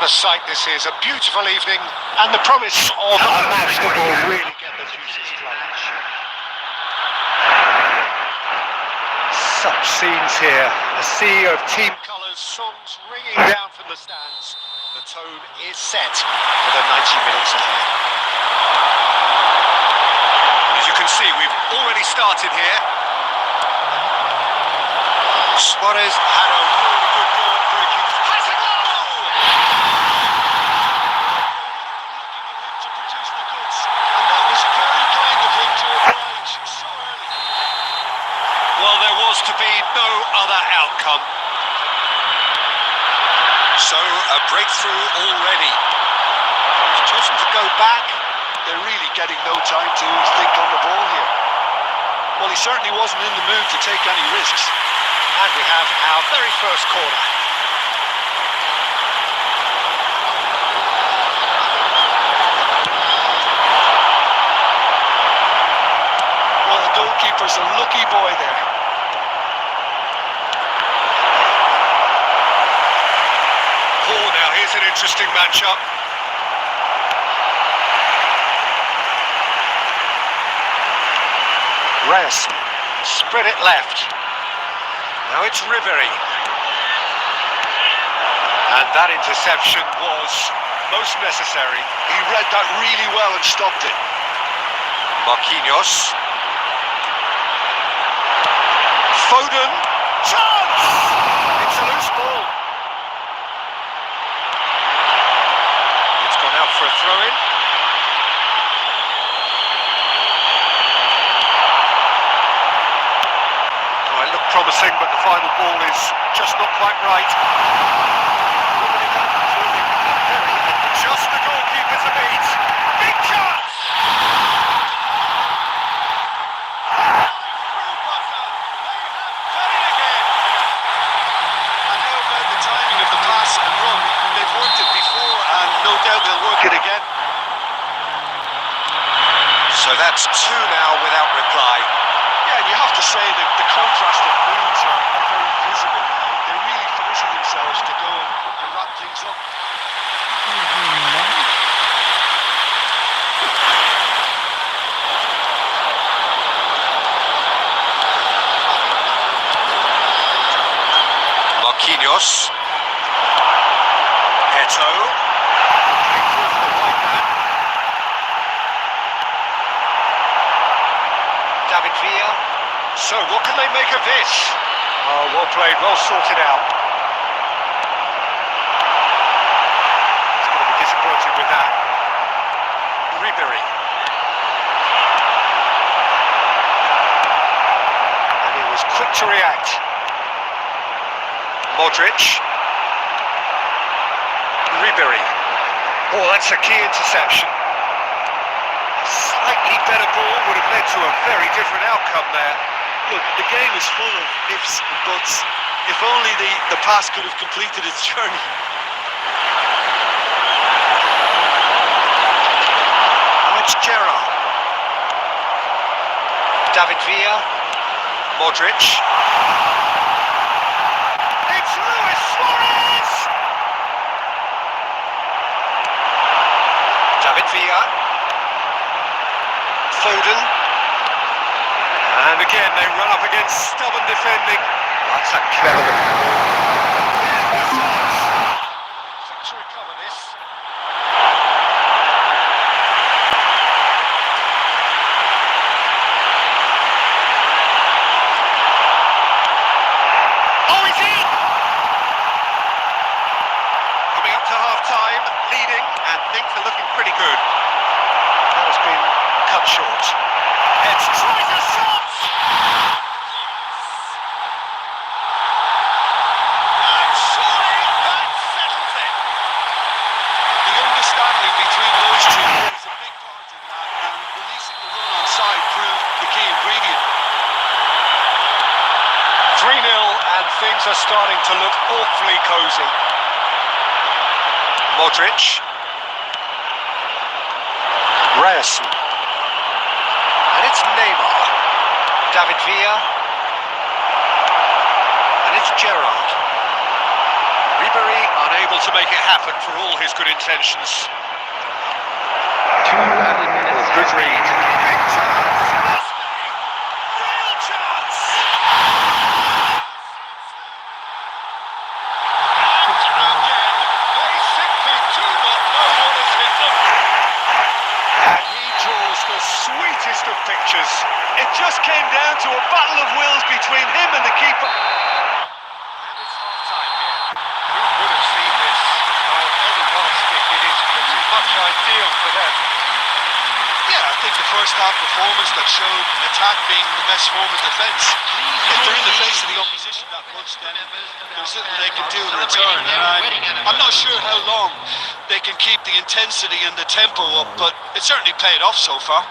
a sight this is, a beautiful evening, and the promise of a match that will really get the juices flowing. Such scenes here, a sea of team colours, songs ringing down from the stands. The tone is set for the 90 minutes ahead. As you can see, we've already started here. Suarez had a really good goal at breaking. Has a goal! To produce the goods, and that was very kind of him to oblige so early. Well, there was to be no other outcome. So a breakthrough already. He's chosen to go back. They're really getting no time to think on the ball here. Well, he certainly wasn't in the mood to take any risks. And we have our very first corner. Well, the goalkeeper's a lucky boy there. Oh, now here's an interesting matchup. Reyes, spread it left. Now it's Ribery. And that interception was most necessary. He read that really well and stopped it. Marquinhos. Foden. Chance! It's a loose ball. It's gone out for a throw-in. Promising, but the final ball is just not quite right. Just the goalkeeper to beat. Big chance! And how about the timing of the pass and run? They've worked it before, and no doubt they'll work it again. So that's two now without reply. Yeah, and you have to say that the contrast of moods are very visible now. They're really forcing themselves to go and wrap things up. Marquinhos. Eto. David Villa. So, what can they make of this? Oh, well played, well sorted out. He's going to be disappointed with that. Ribery. And he was quick to react. Modric. Ribery. Oh, that's a key interception. Slightly better ball would have led to a very different outcome there. Look, the game is full of ifs and buts. If only the pass could have completed its journey. Now it's Gerrard. David Villa. Modric. It's Luis Suarez! David Villa. Foden. And again, they run up against stubborn defending. That's a clever to recover this. Oh, he's in! Coming up to half-time, leading, and things are looking pretty good. That has been cut short. It's tries a shot! And surely that settles it. The understanding between those two plays a big part in that, and releasing the run onside proved the key ingredient. 3-0, and things are starting to look awfully cosy. Modric. Reyes. And it's Neymar. David Villa. And it's Gerrard. Ribery unable to make it happen for all his good intentions. 2 added minutes Good has been read. indicated. Real chance! They simply do not know what has hit them. And he draws the sweetest of pictures. It just came down to a battle of wills between him and the keeper. And it's half-time here. Who would have seen this? Well, any yardstick, it is pretty much ideal for them. Yeah, I think the first half performance that showed attack being the best form of defence. If they're in the face of the opposition that much, then there's little they can do in return. And I'm not sure how long they can keep the intensity and the tempo up, but it certainly paid off so far.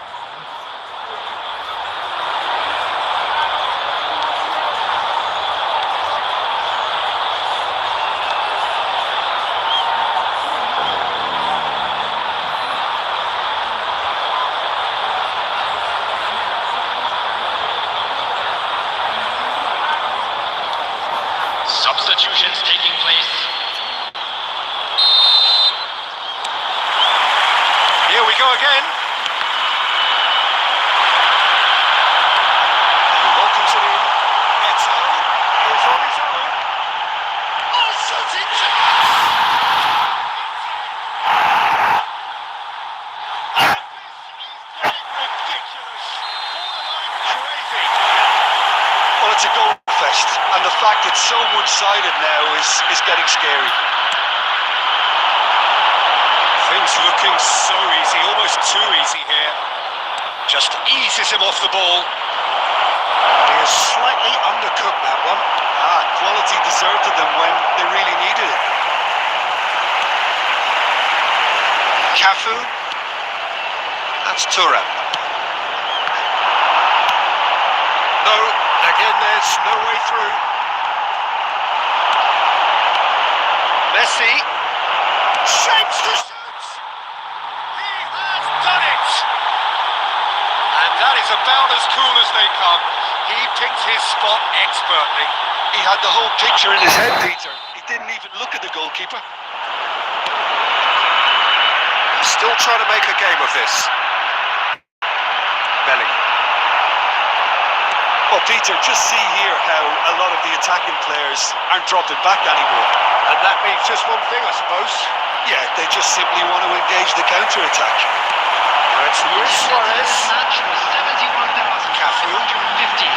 Substitutions taking place. Here we go again. He welcomes it in. Eto is on his own. Oh, shot it! Ridiculous. Borderline crazy. Well, it's a goal fest, and the fact it's so one-sided now is getting scary. Things looking so easy, almost too easy here. Just eases him off the ball. He is slightly undercooked that one. Quality deserted them when they really needed it. Cafu. That's Thuram. No, again there's no way through. Messi. Shapes the shoot! He has done it! And that is about as cool as they come. He picked his spot expertly. He had the whole picture in his head, Peter. He didn't even look at the goalkeeper. Still trying to make a game of this. Bellingham. Well, Peter, just see here how a lot of the attacking players aren't dropping back anymore. And that means just one thing, I suppose. Yeah, they just simply want to engage the counter-attack. Now it's Luis Suarez. Match was 71,550.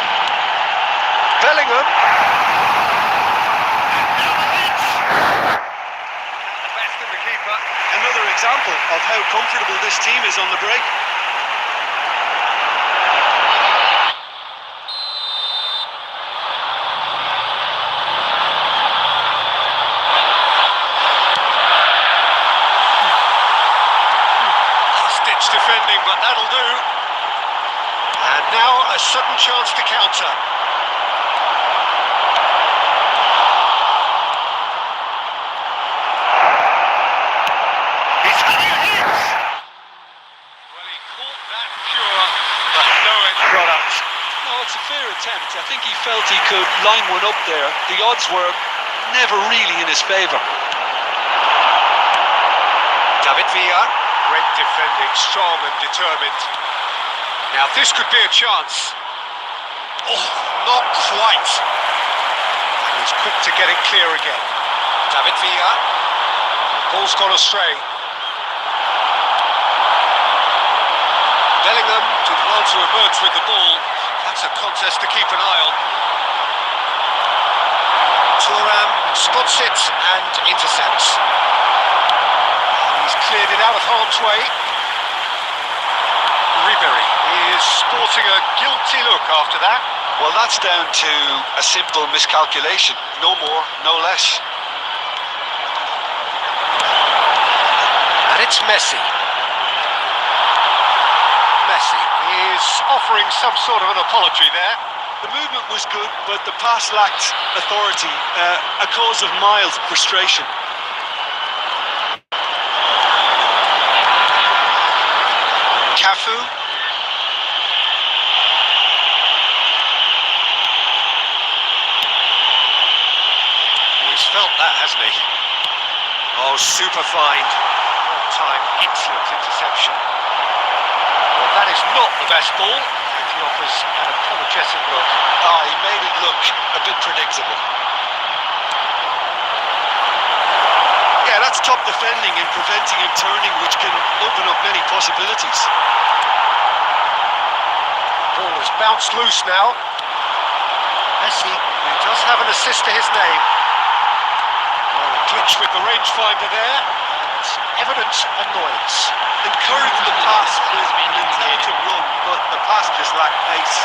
Bellingham. The best of the keeper. Another example of how comfortable this team is on the break. Defending, but that'll do. And now a sudden chance to counter. He's having a hit! Well, he caught that pure, but no end product. No, it's a fair attempt. I think he felt he could line one up there. The odds were never really in his favour. David Villa. Great defending, strong and determined. Now this could be a chance. Oh, not quite. And he's quick to get it clear again. David Villa. Ball's gone astray. Bellingham took well to emerge with the ball. That's a contest to keep an eye on. Thuram spots it and intercepts. He's cleared it out of harm's way. Ribery is sporting a guilty look after that. Well, that's down to a simple miscalculation. No more, no less. And it's Messi. Messi is offering some sort of an apology there. The movement was good, but the pass lacked authority, a cause of mild frustration. Cafu. He's felt got that, hasn't he? Oh, super fine. Time, excellent interception. Well, that is not the best ball, and he offers an apologetic look. Ah, he made it look a bit predictable. Yeah, that's top defending and preventing him turning, which can open up many possibilities. Ball has bounced loose now. Messi, who does have an assist to his name. Well, a glitch with the rangefinder there. And evident annoyance. Encouraged the pass with an intelligent run, but the pass just lacked pace.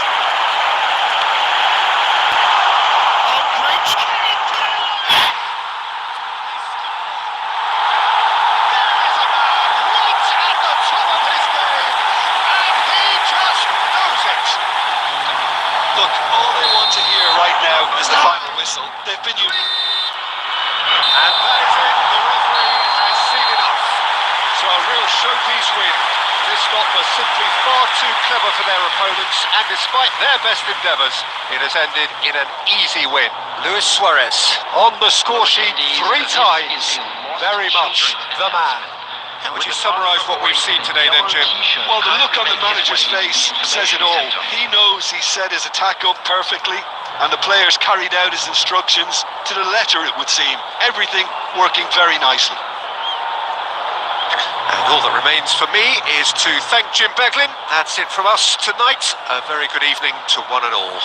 Oh, great kick! There is a man right at the top of his game, and he just knows it. Look, all they want to hear right now is the final whistle. They've been And that is it. The referee has seen enough. So a real showpiece win. This lot was simply far too clever for their opponents, and despite their best endeavours, it has ended in an easy win. Luis Suarez on the score sheet 3 times. Very much the man. How would you summarise what we've seen today then, Jim? Well, the look on the manager's face says it all. He knows he set his attack up perfectly, and the players carried out his instructions to the letter, it would seem. Everything working very nicely. And all that remains for me is to thank Jim Beglin. That's it from us tonight. A very good evening to one and all.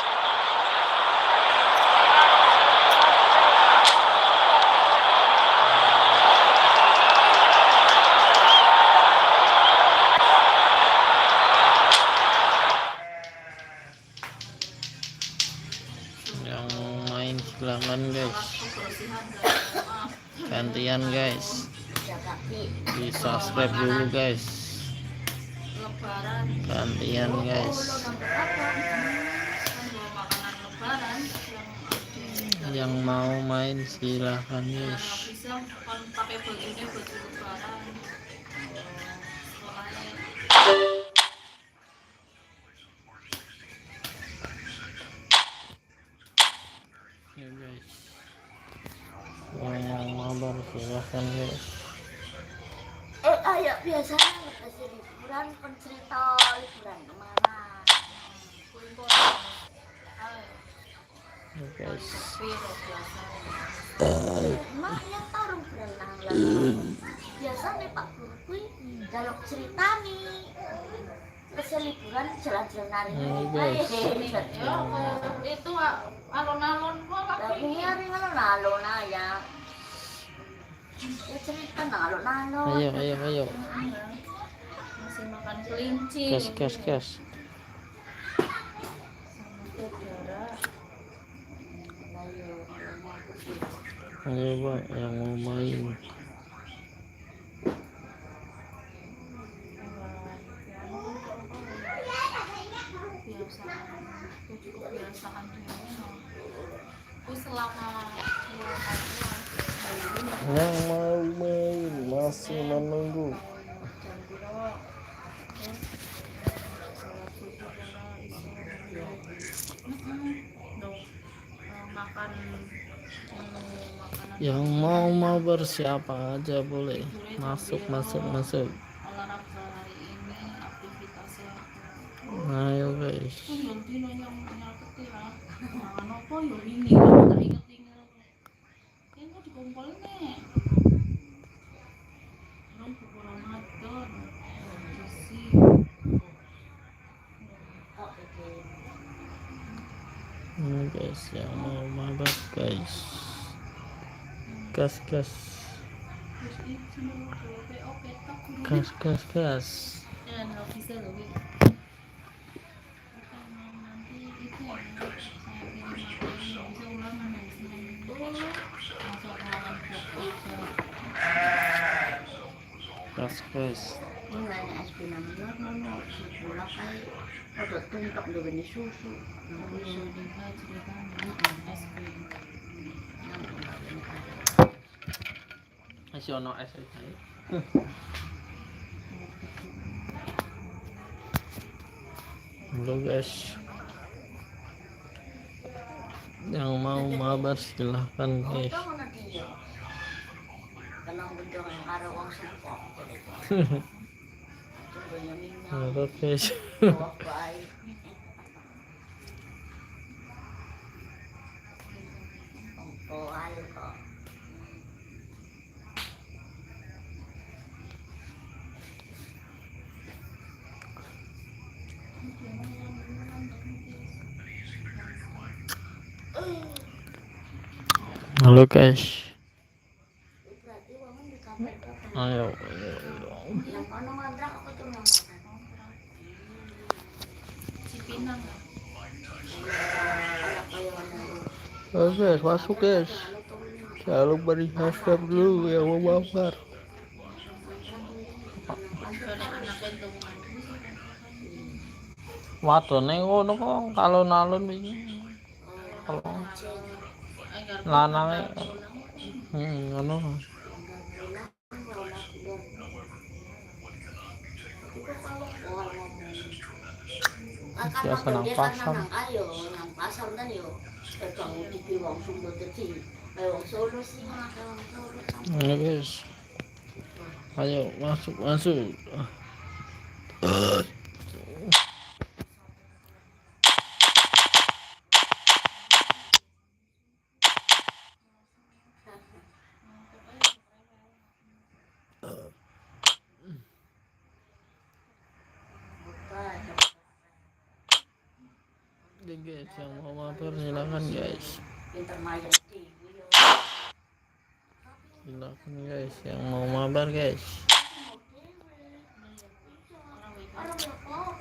Yang main silakan guys, gantian guys, di subscribe dulu guys, gantian guys. Yang mau main silahkan guys. Ya guys, yang mabar silahkan guys. Ayo biasanya ngasih liburan, pencerita liburan kemana? Ya guys, Mak yang taruh berenang lah. Biasanya Pak Guru kuwi jaluk cerita nih. Terus liburan jalan-jalan hari ini. guys. Itu alon-alon kok Pak. Ini hari alon-alon ya. Ya cerita alon-alon. Ayo. Masih makan kelinci. Gas. Ayo Pak, yang mau main. Yang mau main masih menunggu. Yang mau mabar siapa aja boleh masuk. Ayo guys. Ini guys yang mau mabar guys. Gas. Gas. Ini nanya es krim mana pulang kayak udah tungkap udah beli susu. Es krim. Masih ono es aja. Halo guys, yang mau mabar silahkan guys. iya. Kenang gendong yang karo wong sumpah. Coba minyak. Menurut guys. Wah, baik. Tongkoal kok. Halo guys. Berarti wong di kamar berapa? Ayo. Yang kono ngontrak apa tuh yang Cipinang. Oke guys, masuk guys. Jangan lupa di subscribe dulu yang mau mabar. Wadone ngono kok alun-alun iki. Kalau lanange ngono. Biasa nang pasar. Ayo, nang pasar kan yo. Pegang iki wong Sunda dadi wong Solo sih ngake wong Solo. Ini guys. Ayo masuk. Oke guys, yang mau mabar silakan guys. Intermayat TV yo. Silakan guys, yang mau mabar guys. Orang yo kok.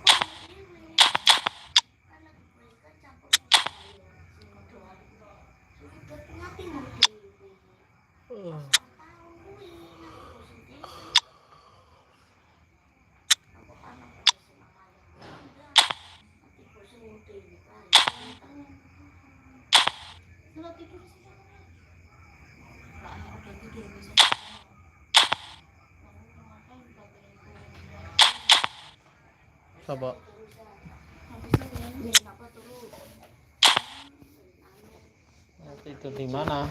Coba. Itu di mana?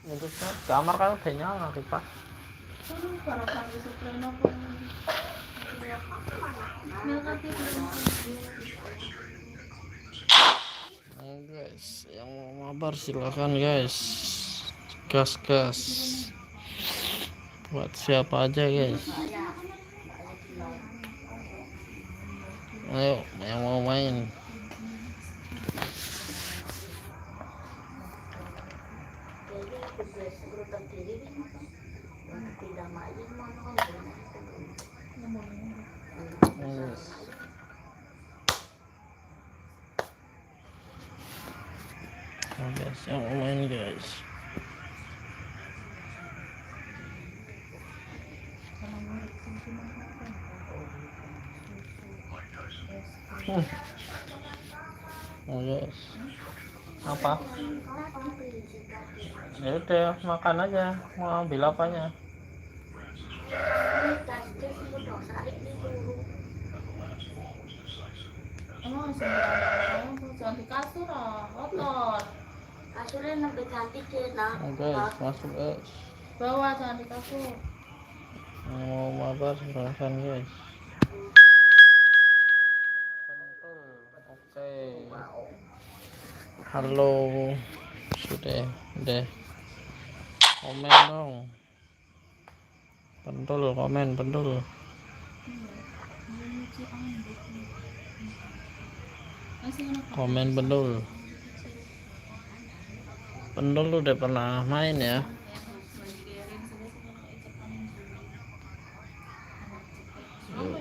Itu kamar kan udah nyala kipas. Guys, yang mau mabar silakan guys. Gas. Buat siapa aja guys. Ayo, yang mau main. Guys, yang mau main guys. Guys. Apa? Ya udah makan aja. Mau ambil apanya? Emang jangan di kasur kotor. Kasurnya sampai ganti deh, nah. Guys, masuk guys. Bawa jangan di kasur. Mau mabar silakan guys. Oke. Halo. Sudah. Komen dong. Komen. Komen pendul. Pendul udah pernah main ya?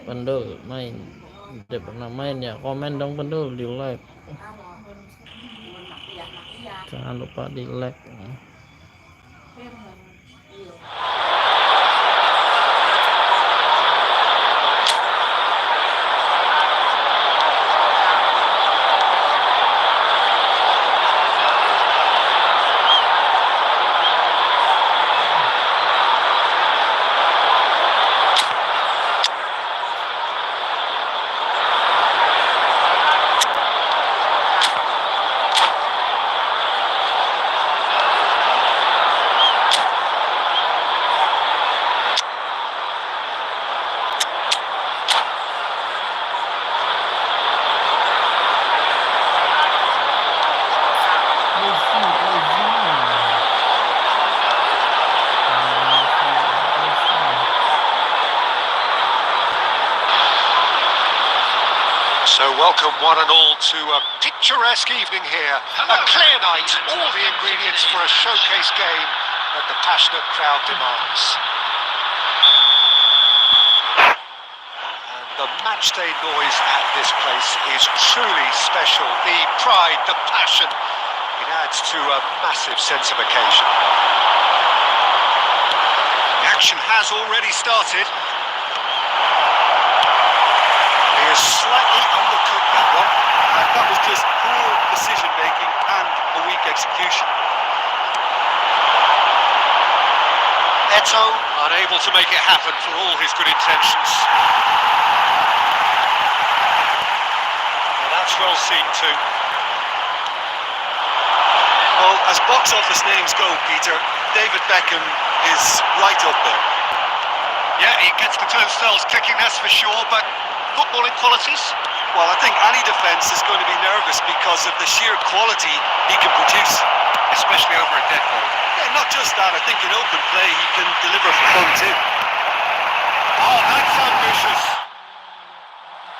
Pendul main. Udah pernah main ya? Komen dong pendul, di like. Jangan lupa di like. So welcome one and all to a picturesque evening here. A clear night, all the ingredients for a showcase game that the passionate crowd demands. And the matchday noise at this place is truly special. The pride, the passion, it adds to a massive sense of occasion. The action has already started. He is slightly undercooked that one. That was just poor decision making and a weak execution. Eto unable to make it happen for all his good intentions. Well, that's well seen too. Well, as box office names go, Peter, David Beckham is right up there. Yeah, he gets the turnstiles kicking, that's for sure, but footballing qualities? Well, I think any defence is going to be nervous because of the sheer quality he can produce. Especially over a dead ball. Yeah, not just that, I think in open play he can deliver for fun too. Oh, that's ambitious.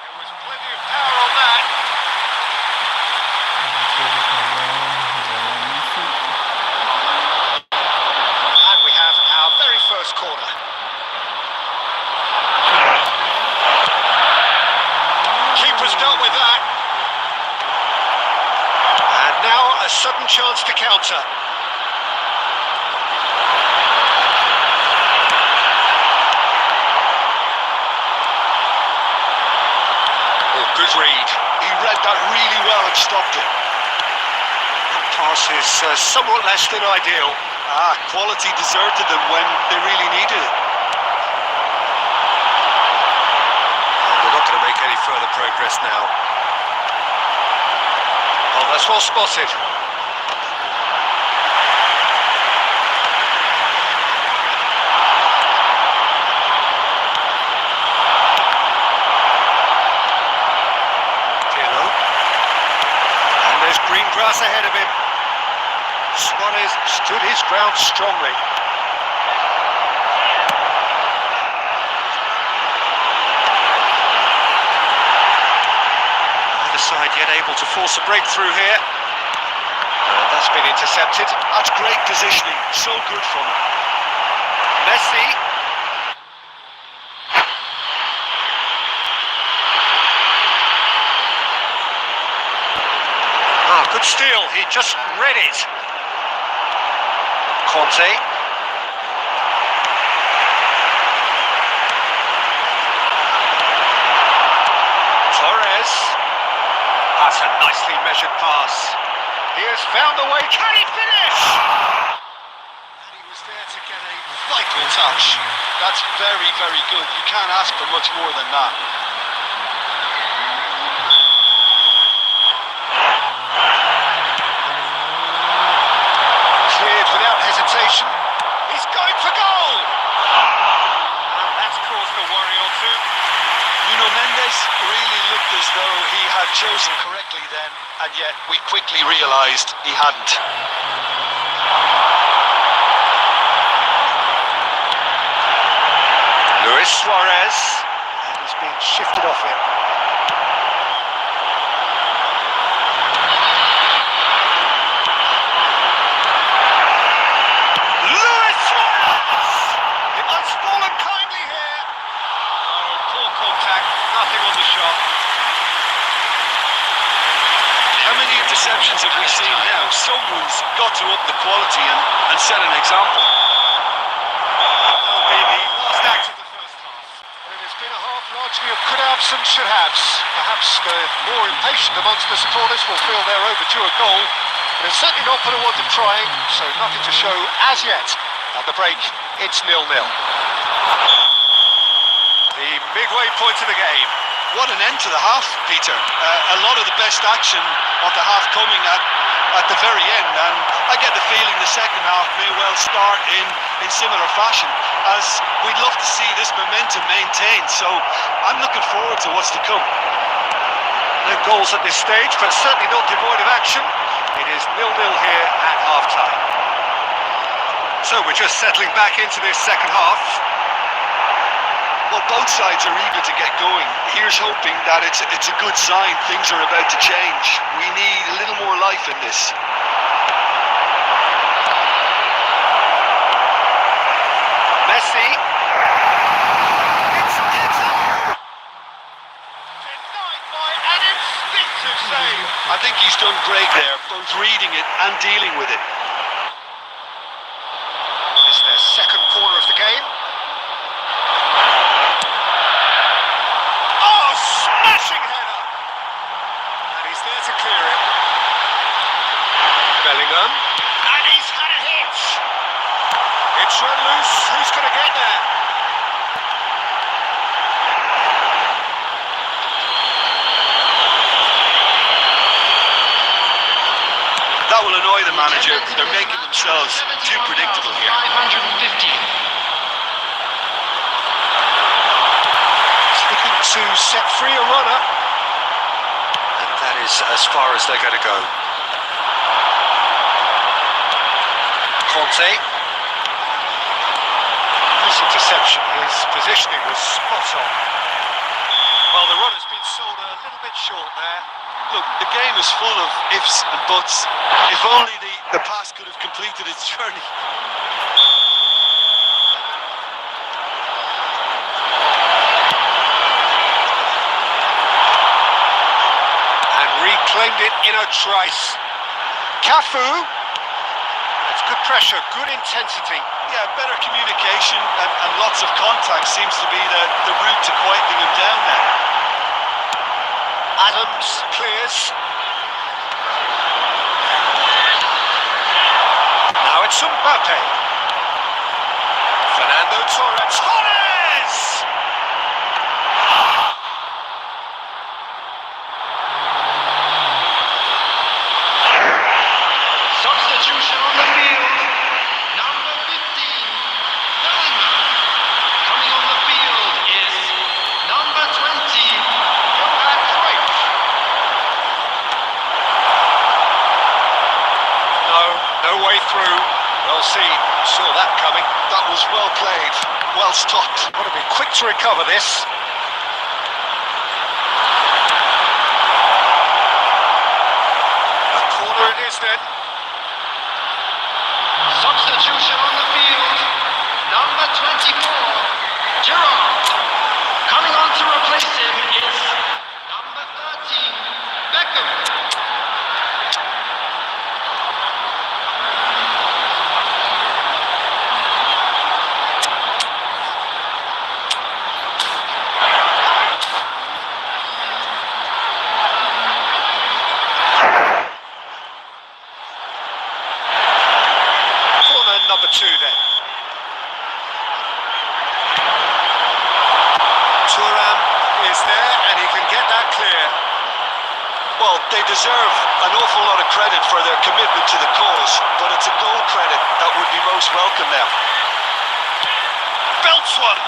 There was plenty of power on that. And we have our very first corner. Keeper's dealt with that. And now a sudden chance to counter. Oh, good read. He read that really well and stopped it. That pass is somewhat less than ideal. Quality deserted them when they really needed it. We're not going to make any further progress now. Oh, that's well spotted. Pirlo. And there's green grass ahead of him. Suarez stood his ground strongly. Side yet able to force a breakthrough here. And that's been intercepted. That's great positioning, so good from him. Messi. Good steal, he just read it. Conte. Torres. That's a nicely measured pass. He has found the way. Can he finish? And he was there to get a vital touch. That's very, very good. You can't ask for much more than that. Cleared without hesitation. He's going for goal. And that's caused a worry or two. Nuno Mendes really looked as though he had chosen correctly then, and yet we quickly realised he hadn't. Luis Suarez. And he's been shifted off it. Luis Suarez! It must fallen kindly here. Oh, poor contact. Nothing on the shot. How many interceptions have we seen now? Someone's got to up the quality and set an example. Oh, baby. Last act of the first half. But it has been a half largely of could-haves and should-haves. Perhaps the more impatient amongst the supporters will feel they're overdue a goal. But it's certainly not for the want of trying, so nothing to show as yet. At the break, it's 0-0. The midway point of the game. What an end to the half, Peter. A lot of the best action of the half coming at the very end, and I get the feeling the second half may well start in similar fashion, as we'd love to see this momentum maintained, so I'm looking forward to what's to come. No goals at this stage, but certainly not devoid of action. It is 0-0 here at half-time. So we're just settling back into this second half. Well, both sides are eager to get going. Here's hoping that it's a good sign. Things are about to change. We need a little more life in this. Messi. It's denied by an instinctive save. I think he's done great there, both reading it and dealing with it. This is their second corner of the game. Oh, smashing header! And he's there to clear it. Bellingham. And he's had a hit! It's run loose. Who's going to get there? That will annoy the manager. They're making themselves too predictable here. 550. Looking to set free a runner. And that is as far as they're going to go. Conte. Nice interception. His positioning was spot on. Well, the run has been sold a little bit short there. Look, the game is full of ifs and buts. If only the pass could have completed its journey. And reclaimed it in a trice. Cafu. That's good pressure, good intensity. Yeah, better communication and lots of contact seems to be the route to quieting him down now. Adams clears. Now it's Mbappe. Fernando Torres. Torres! Substitution on the field. Number 15, Bellingham. Coming on the field is number 20, Johan Cruyff. No way through. Well seen. Saw that coming. That was well played, well stopped. Got to be quick to recover this. A corner it is then. Substitution on the field. Number 24, Gerrard. Coming on to replace him is number 13, Beckham. Corner number 2 then. Thuram is there and he can get that clear. Well, they deserve an awful lot of credit for their commitment to the cause, but it's a goal credit that would be most welcome now. Belts one.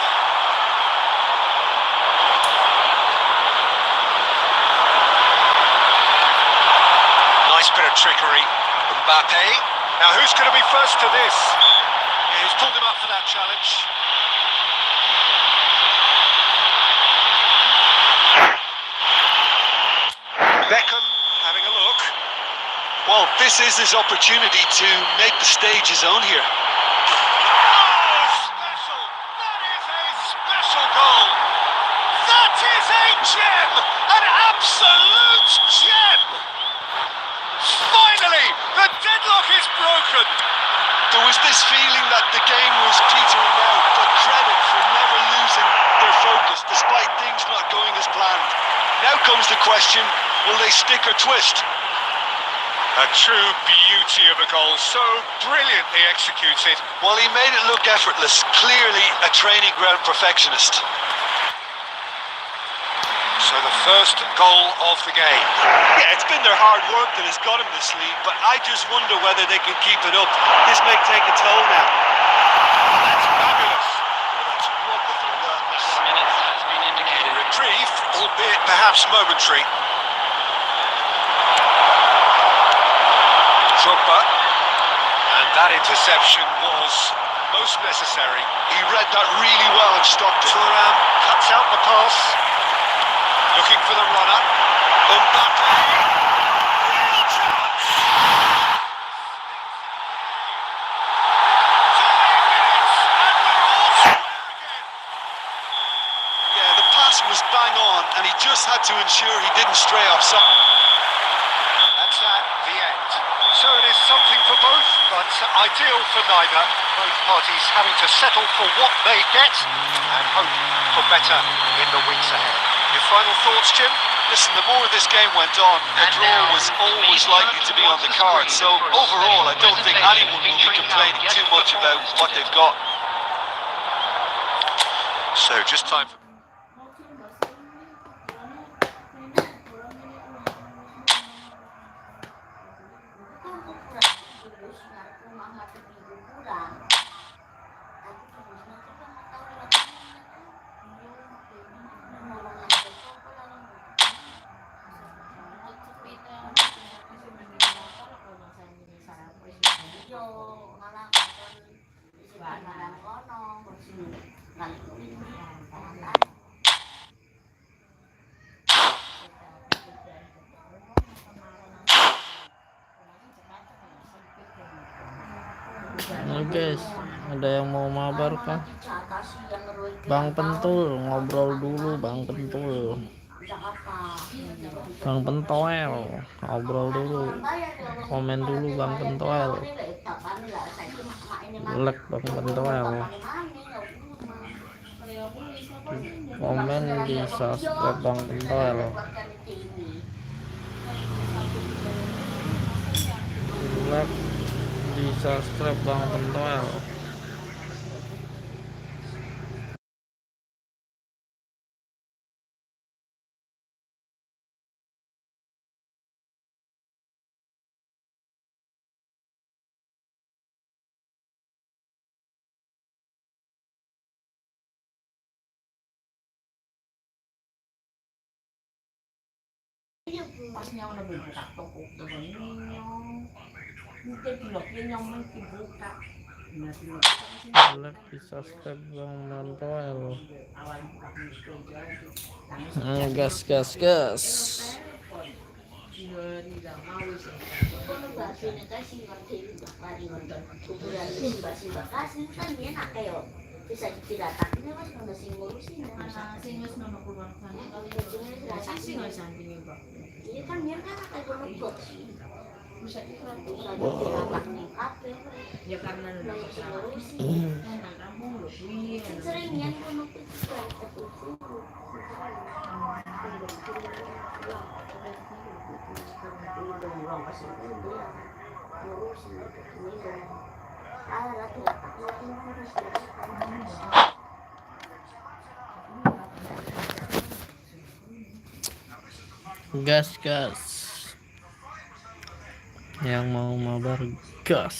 Nice bit of trickery. Mbappe. Now who's going to be first to this? Yeah, he's pulled him up for that challenge. Beckham having a look. Well, this is his opportunity to make the stage his own here. Oh, special! That is a special goal! That is a gem! An absolute gem! Finally, the deadlock is broken! There was this feeling that the game was petering out, but credit for never losing their focus despite things not going as planned. Now comes the question, will they stick or twist? A true beauty of a goal, so brilliantly executed. Well, he made it look effortless, clearly a training ground perfectionist. So the first goal of the game. Yeah, it's been their hard work that has got him this lead, but I just wonder whether they can keep it up. This may take a toll now. That's fabulous. That's wonderful work. Minutes has been indicated. Reprieve, albeit perhaps momentary. Drogba. And that interception was Most necessary. He read that really well and stopped it. Thuram cuts out the pass. Looking for the runner. Mbappe. Real chance. 30 minutes and we're all square again. Yeah, the pass was bang on, and he just had to ensure he didn't stray off. So That's at the end. So it is something for both, but ideal for neither. Both parties having to settle for what they get and hope for better in the weeks ahead. Your final thoughts, Jim? listen, the more this game went on, a draw was always likely to be on the card. So overall, I don't think anyone will be complaining too much about what they've got. So just time for... Nah guys, ada yang mau mabar kah? Bang Pentul, ngobrol dulu Bang Pentul. Bang Pentoel, ngobrol dulu. Komen dulu Bang Pentoel. Like Bang Pentoel. Komen di subscribe Bang Pentoel. Like di subscribe Bang Pentoel. Masnya udah buka toko ini mungkin blognya nyomong dibuka. Like di subscribe Bang Pentoel. Gas. Bisa didatangin mas nggak sih ngurusin sing wis nono keluar kan sing wis sampinge Pak. ini kan dia kan kayak ngebot bisa Ya karena ngurusin kamu lho kuwi sering yang kono itu Gas. Yang mau mabar gas.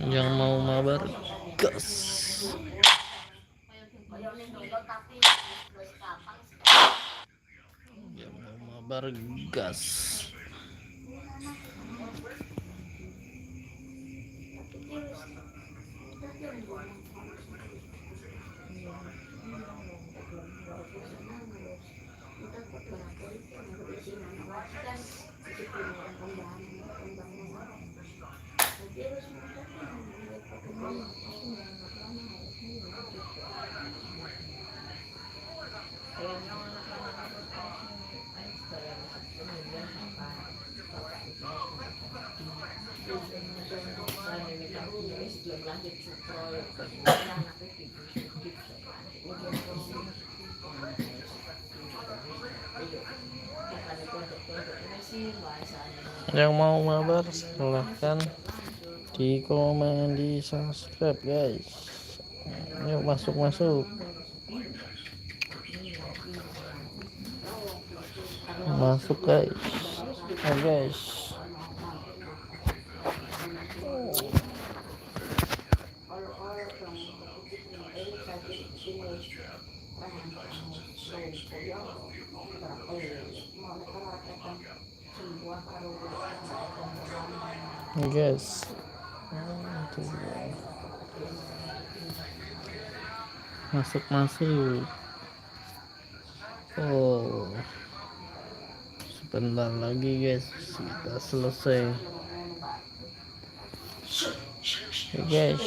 Yang mau mabar gas. Yang mau mabar gas. Yang mau mabar silahkan di komen, di subscribe guys. Yuk masuk guys. Guys. Guys, masuk. Oh, sebentar lagi guys, kita selesai. Oke, guys,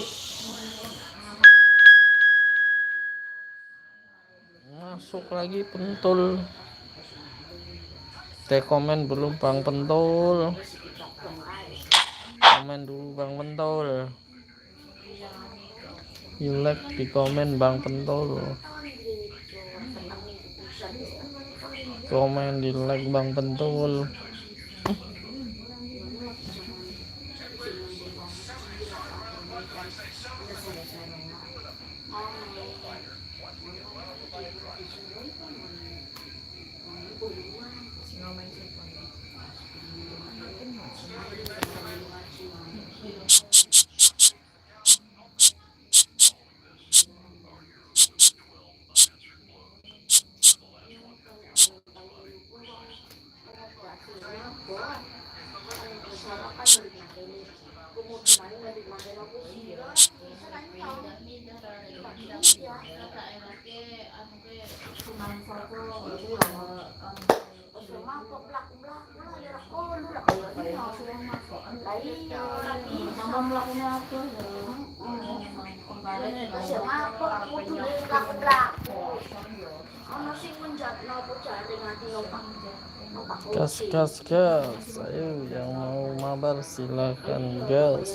masuk lagi pentul. Komen dulu Bang Pentul. Komen dulu Bang Pentul. You like di komen Bang Pentul. Komen di like Bang Pentul. Gas, ayo yang mau mabar silakan gas.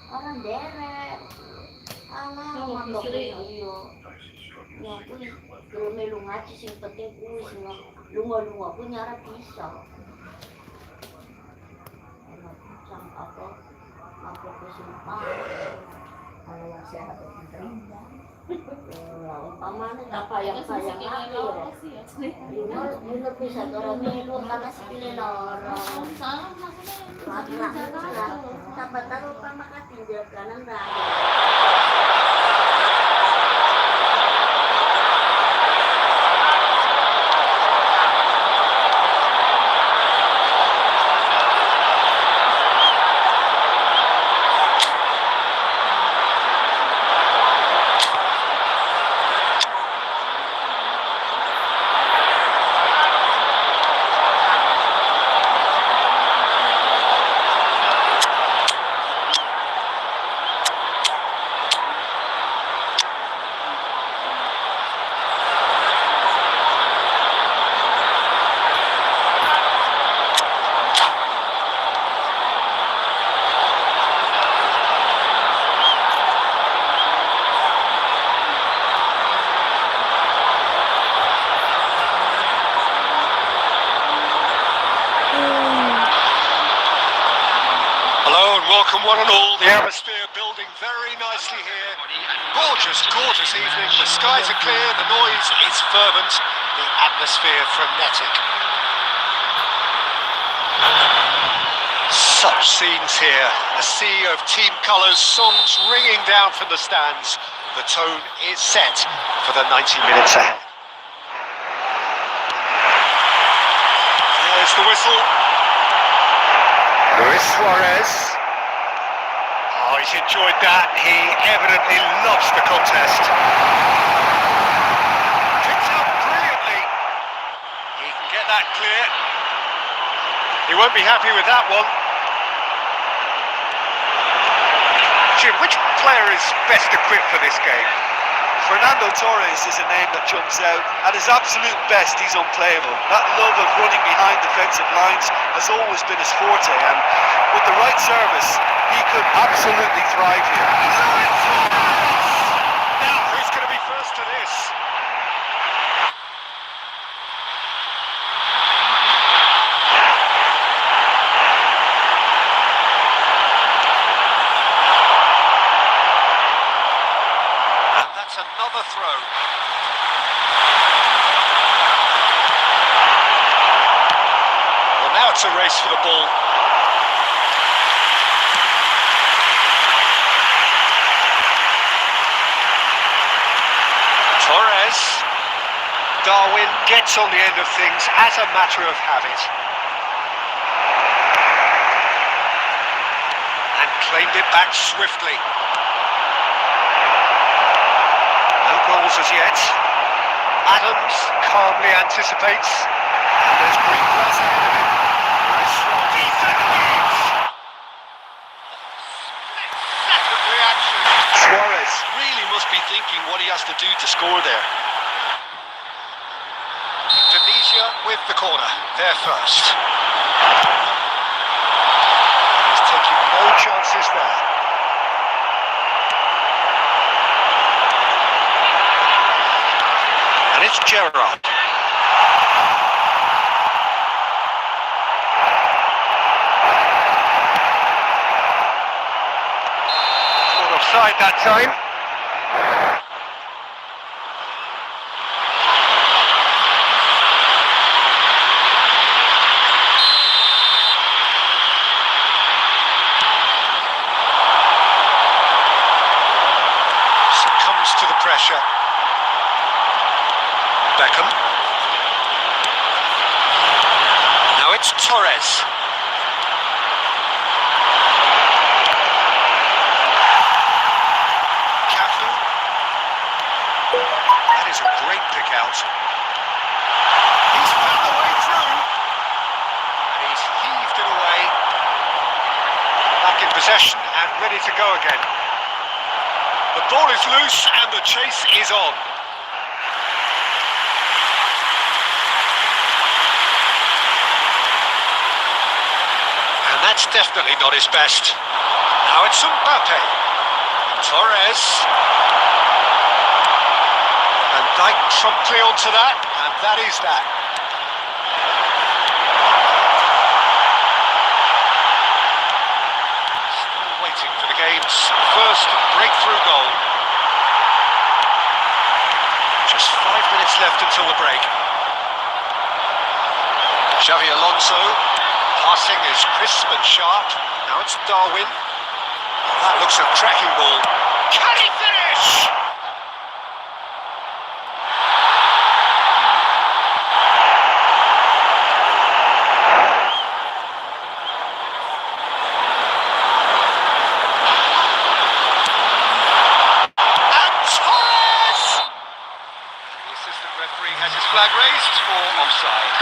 Orang deret, alah, mandok iyo. Nyaku belum melu ngaji sing penting kuwi sing lunga-lunga ku nyara bisa. Sang apa kesumpah. Kalau yang sehat itu terindah. Umpamanya apa yang saya ngaku ya. Bener bisa orang melu karena sekali lorong. Tambah taruh pamakat tinggal kanan raya. Welcome one and all, the atmosphere building very nicely here. Gorgeous evening, the skies are clear, the noise is fervent, the atmosphere frenetic. Such scenes here, a sea of team colours, songs ringing down from the stands. The tone is set for the 90 minutes ahead. There's the whistle. Luis Suarez. Oh, he's enjoyed that. He evidently loves the contest. Kicks out brilliantly. He can get that clear. He won't be happy with that one. Jim, which player is best equipped for this game? Fernando Torres is a name that jumps out. At his absolute best, he's unplayable. That love of running behind defensive lines has always been his forte, and with the right service, he could absolutely thrive here. Now, who's going to be first to this? And that's another throw. Well, now it's a race for the ball. Torres. Darwin gets on the end of things as a matter of habit. And claimed it back swiftly. No goals as yet. Adams calmly anticipates. And there's green grass ahead of him. Very strong defense. Split-second reaction. Suarez Really must be thinking what he has to do to score there. Indonesia with the corner. They're first. He's taking no chances there. And it's Gerrard. Not offside that time. Succumbs to the pressure. Beckham. Now it's Torres. Cafu. That is a great pick out. He's found the way through. And he's heaved it away. Back in possession and ready to go again. The ball is loose and the chase is on. And that's definitely not his best. Now it's Mbappe. Torres. And Dijk promptly onto that, and that is that. Still waiting for the game's first breakthrough goal. Just 5 minutes left until the break. Xavi Alonso. Passing is crisp and sharp. Now it's Darwin. That looks a cracking ball. Can he finish? And Torres! The assistant referee has his flag raised for offside.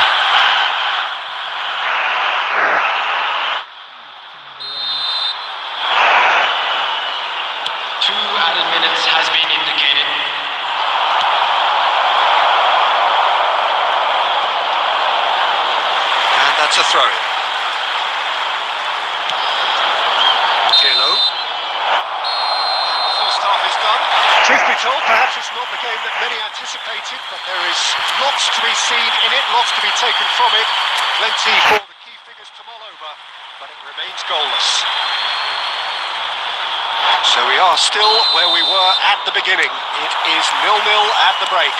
2 added minutes has been indicated. And that's a throw-in. Pirlo. The first half is done. Truth be told, perhaps it's not the game that many anticipated, but there is lots to be seen in it, lots to be taken from it. Plenty for the key figures to mull over, but it remains goalless. So we are still where we were at the beginning. It is 0-0 at the break.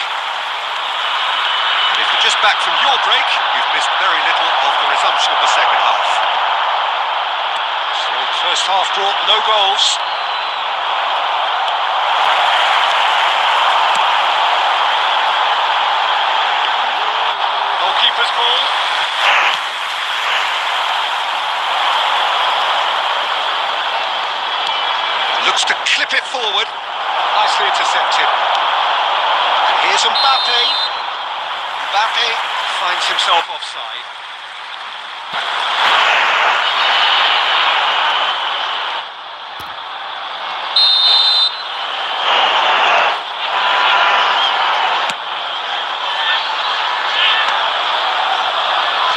And if you're just back from your break, you've missed very little of the resumption of the second half. So the first half brought no goals. Goalkeeper's ball. Looks to clip it forward. Nicely intercepted. And here's Mbappe. Mbappe finds himself offside.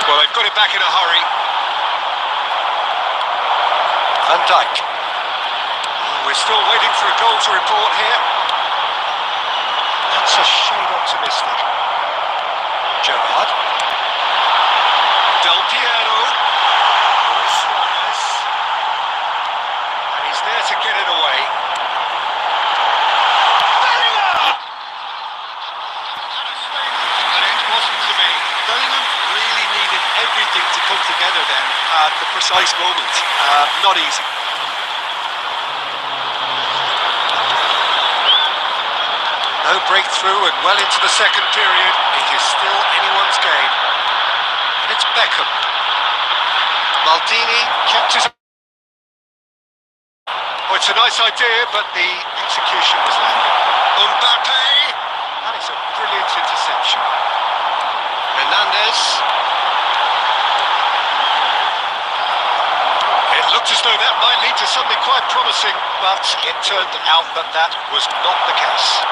Well, they've got it back in a hurry. Van Dijk. We're still waiting for a goal to report here. That's a shade optimistic. Gerrard. Del Piero. Suarez. And he's there to get it away. Bellingham! And it wasn't to be. Bellingham really needed everything to come together at the precise moment. Not easy. No breakthrough and well into the second period. It is still anyone's game. And it's Beckham. Maldini kept his... Oh, it's a nice idea, but the execution was lacking. Mbappe! That is a brilliant interception. Hernandez. It looked as though that might lead to something quite promising, but it turned out that that was not the case.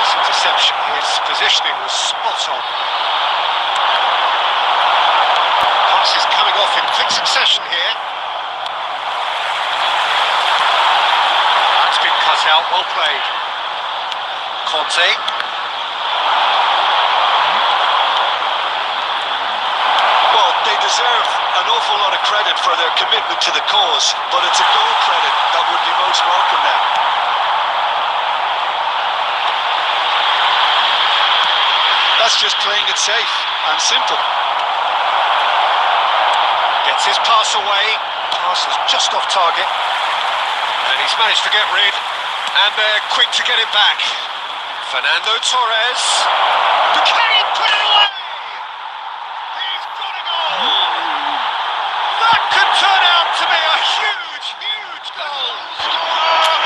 This interception, his positioning was spot on. Passes coming off in quick succession here. That's been cut out, well played. Conte. Well, they deserve an awful lot of credit for their commitment to the cause, but it's a goal credit that would be most welcome now. That's just playing it safe and simple. Gets his pass away. Pass is just off target. And he's managed to get rid. And they're quick to get it back. Fernando Torres. Can he put it away? He's got a goal. That could turn out to be a huge, huge goal.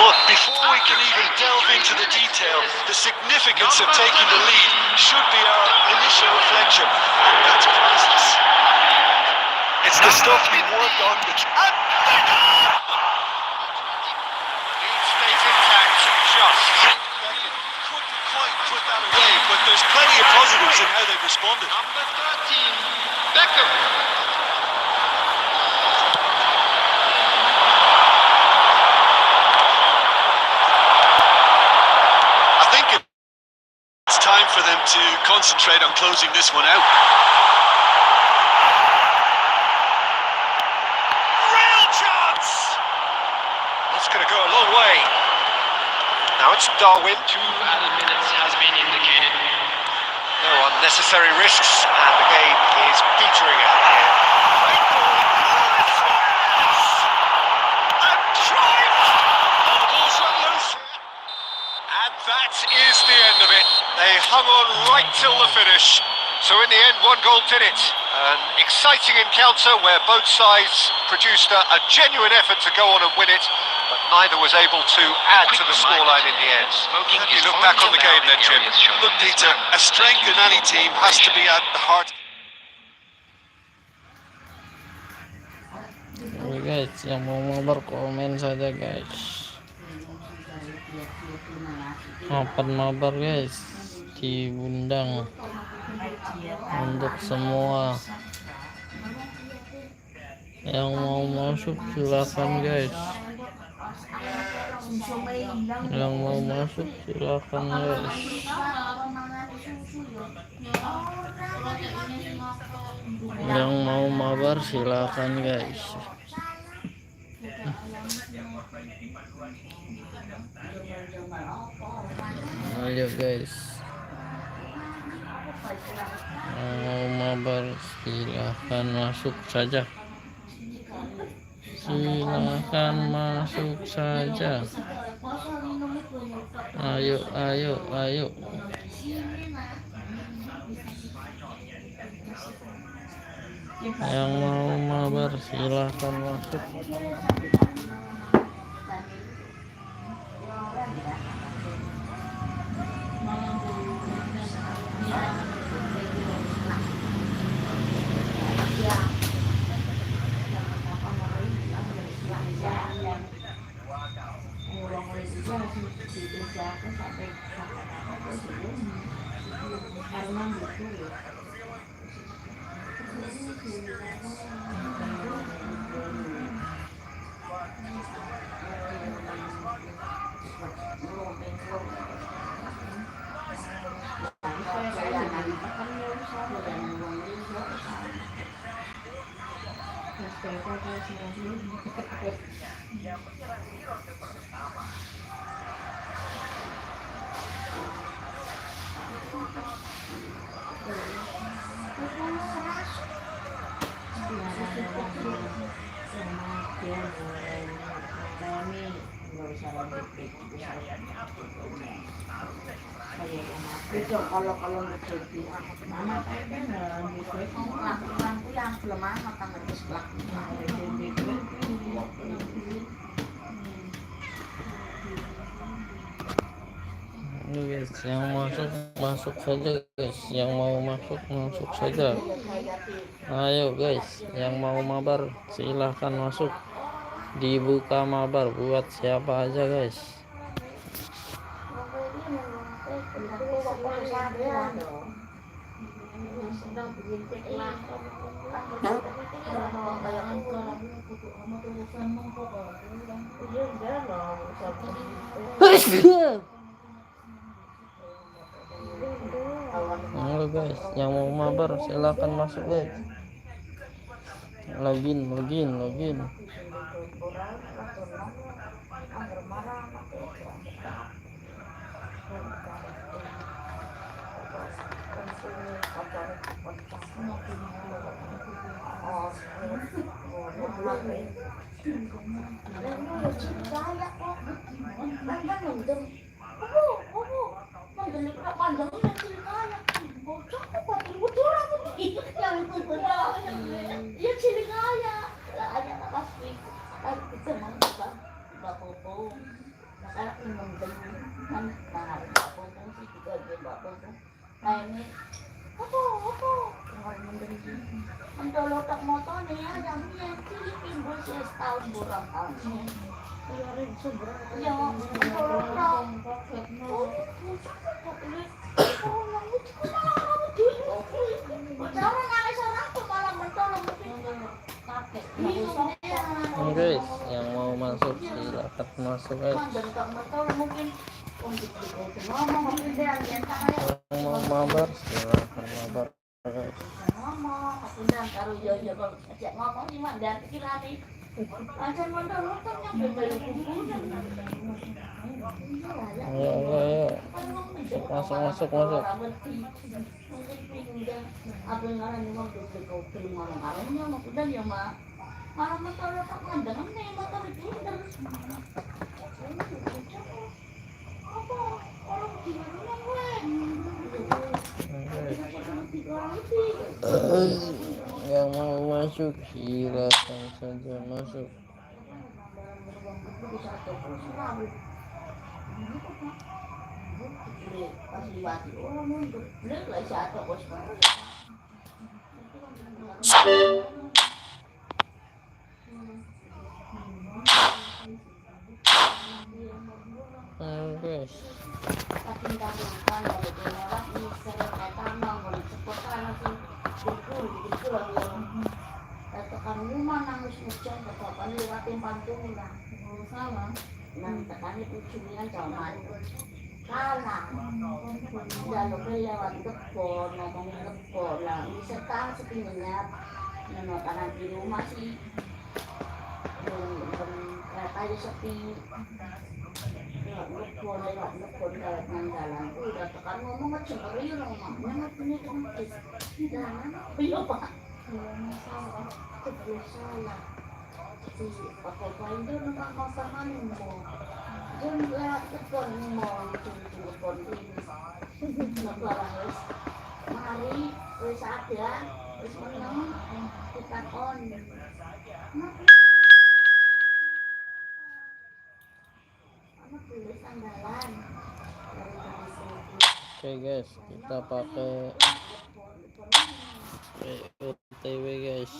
But before we can even delve into the detail, the significance of taking the lead should be our initial reflection, and that's priceless. It's the stuff you work on. Lead stays intact, just. Couldn't quite put that away, but there's plenty of positives in how they've responded. Number 13, Beckham. I think it's time for them to concentrate on closing this one out. Real chance! That's going to go a long way. Now it's Darwin. 2 added minutes has been indicated. No unnecessary risks, and the game is petering out here. Great ball, Luis Suarez! And drive! Oh, the ball's run loose. And that is the end of it. They hung on right till the finish. So in the end, 1 goal did it. An exciting encounter where both sides produced a genuine effort to go on and win it, but neither was able to add to the scoreline in the end. Smoking How do you is look back on only the game then, allowed in Jim? areas shown Look, in this Peter, map. a strength in any team has to be at the heart. Oke guys, yang mau mabar komen saja guys. Open mabar guys, diundang untuk semua yang mau masuk silakan guys. Yang mau masuk silakan guys. Yang mau mabar silakan guys. Ayo guys, mau mabar silahkan masuk saja. Silahkan masuk saja. Ayo, ayo, ayo. Yang mau mabar silahkan masuk. Itu kalau ngerti mama kan lampu yang belum amat tanggal sebelah. Ini guys, yang masuk saja guys, yang mau masuk saja. Ayo guys, yang mau mabar silahkan masuk. Dibuka mabar buat siapa aja guys. Halo guys, yang mau mabar silahkan masuk guys. Login. Lotak motor nih ya, jamnya Filipin bos ya setahun borang tahun. Ya, guys, yang mau masuk silahkan masuk guys. Yang mau mabar silahkan mabar guys. Ayo. Masuk. Yang mau masuk silakan saja masuk. Guys. Tekan rumah nangis hujan kepapan lewatin pantung lah. Salah. Nang tekan itu cuma zaman. Salah. Lalu lewat kebon, ngomongin kebon lah. Sekarang sepinya nontonan di rumah sih. Kereta aja sepi. Lewat kebon lewat jalan. Udah tekan ngomong ngecengkeri rumahnya punya tempat. Jalan iya pak. Salah. Pakai kain dia nampak masakan mau. Dia lewat kebon mau kebon ini. Ngelarang mari wis ada wis menang kita on. Anak tulis andalan. Oke guys, kita pakai OTW guys.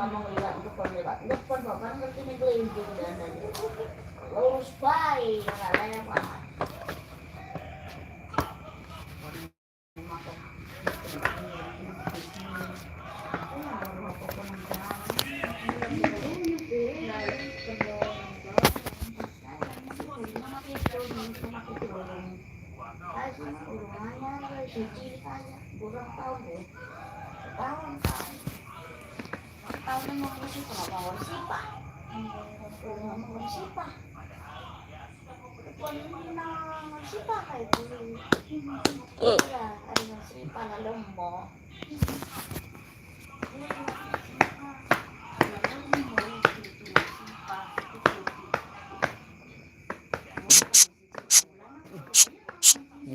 ngomong lewat depan bapak ngerti nih gelinjing dan lurus baik nggak lewat. Tahun mau bersih kalau mau bersih pak, mau bersih pak, bersih pak kayak dulu, ya ada bersih pak lembok.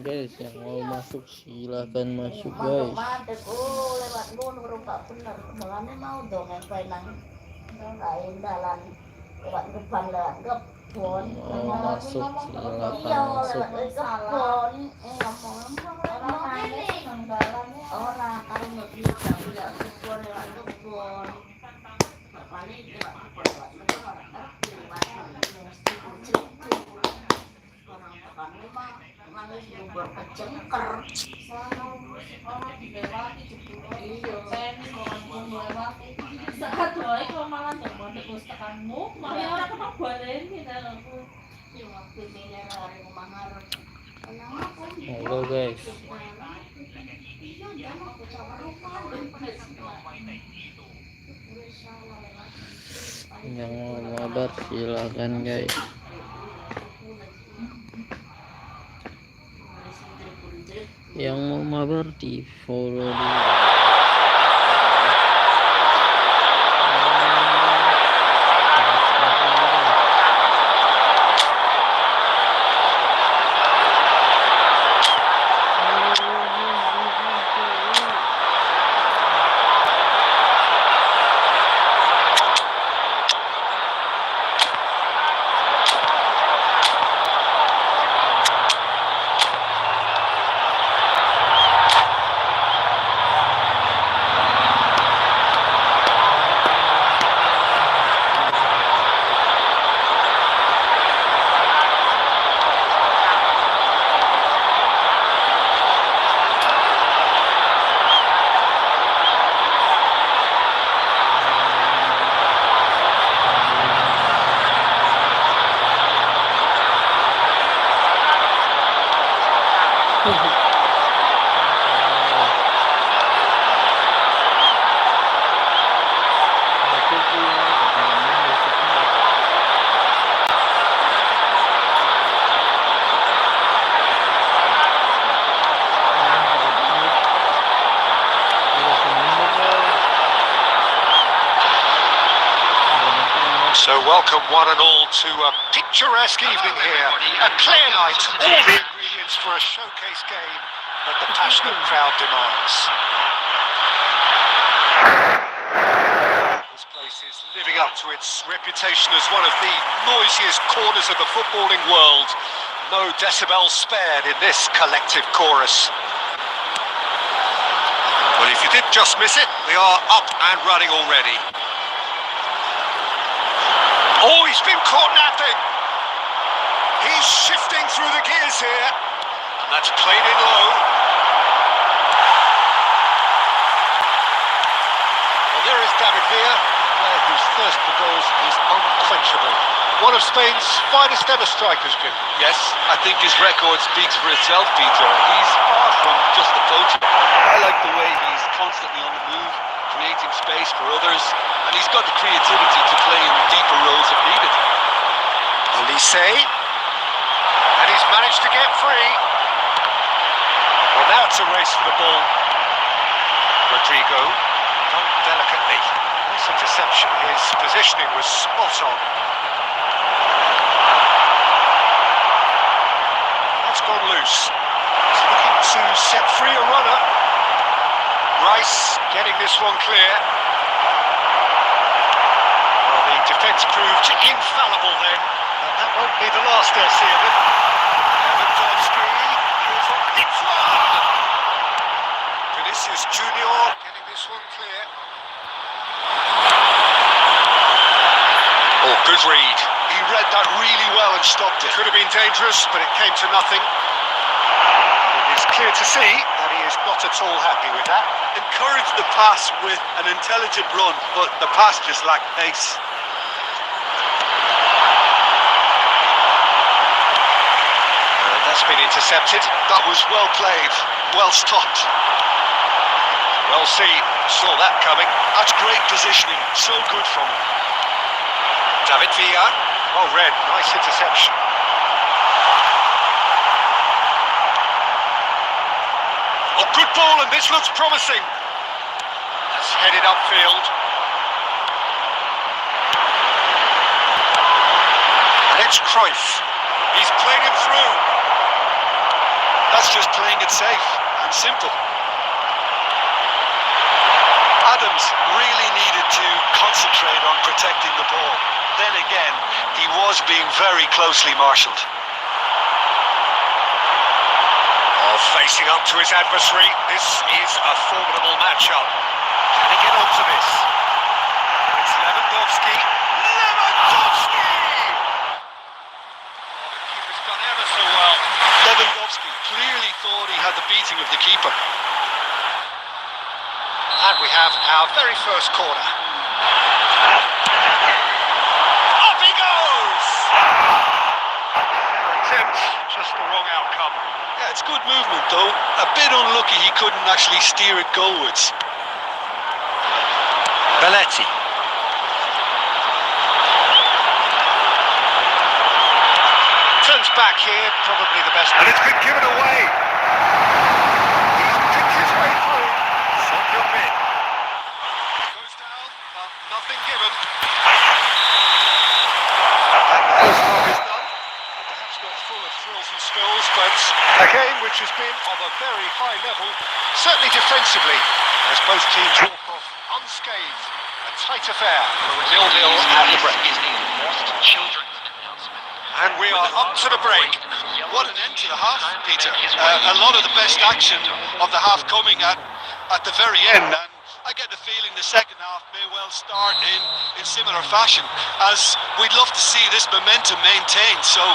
Guys, yang mau masuk silakan masuk guys. Lewat gunung rupa bener, malamnya mau dong yang penang, kain dalan lewat depan lewat kebun. Mau masuk silakan Iya masuk. lewat kebun, orang kalau nggak bisa tidak kebun lewat kebun. Paling lewat kebun lewat orang ngerti orang tekan rumah manis juga kecengker. Orang dilewati juga. Tenis orang dilewati. Saat doa itu malah jangan terus tekanmu. Makanya orang kena balen kita aku. Waktu ini hari mangar. Halo guys. Yang mau mabar silakan guys. Yang mau mabar di follow dulu. So welcome one and all to a picturesque evening here, a clear night, all the ingredients for a showcase game that the passionate crowd demands. This place is living up to its reputation as one of the noisiest corners of the footballing world. No decibels spared in this collective chorus. Well, if you did just miss it, we are up and running already. Oh, he's been caught napping. He's shifting through the gears here. And that's played in low. Well, there is David Villa, a player whose thirst for goals is unquenchable. One of Spain's finest ever strikers, Jim. Yes, I think his record speaks for itself, Peter. He's far from just a poacher. I like the way he's constantly on the move, creating space for others, and he's got the creativity to play in deeper roles if needed. Olise, and he's managed to get free. Well, now it's a race for the ball. Rodrigo, done delicately. Nice interception. His positioning was spot on. That's gone loose. He's looking to set free a runner. Rice getting this one clear. Well, the defence proved infallible then, and that won't be the last they'll see of it. Lewandowski is on its one. Vinicius Junior getting this one clear. Good read. He read that really well and stopped it. Could have been dangerous, but it came to nothing. It is clear to see that he is not at all happy with that. Encouraged the pass with an intelligent run, but the pass just lacked pace. That's been intercepted. That was well played, well stopped. Well seen. Saw that coming. That's great positioning, so good from him. David Villa. Well read. Nice interception. Oh, good ball, and this looks promising. That's headed upfield. And it's Cruyff. He's played him through. That's just playing it safe and simple. Adams really needed to concentrate on protecting the ball. Then again, he was being very closely marshalled. Oh, facing up to his adversary. This is a formidable matchup. Can he get onto this? It's Lewandowski. Lewandowski! Oh, the keeper's done ever so well. Lewandowski clearly thought he had the beating of the keeper. And we have our very first corner. Up he goes! Fair attempt, just the wrong outcome. Yeah, it's good movement though. A bit unlucky he couldn't actually steer it goalwards. Belletti. Turns back here, probably the best. And it's been given away. He's picked his way through. Son Heung-min. Goes down, but nothing given. And the first half is done. Perhaps not full of thrills and spills, but a game which has been of a very high level, certainly defensively, as both teams walk off unscathed. A tight affair. 0-0 at the break. And we are up to the break. What an end to the half, Peter. A lot of the best action of the half coming at the very end. And I get the feeling the second half may well start in similar fashion, as we'd love to see this momentum maintained. So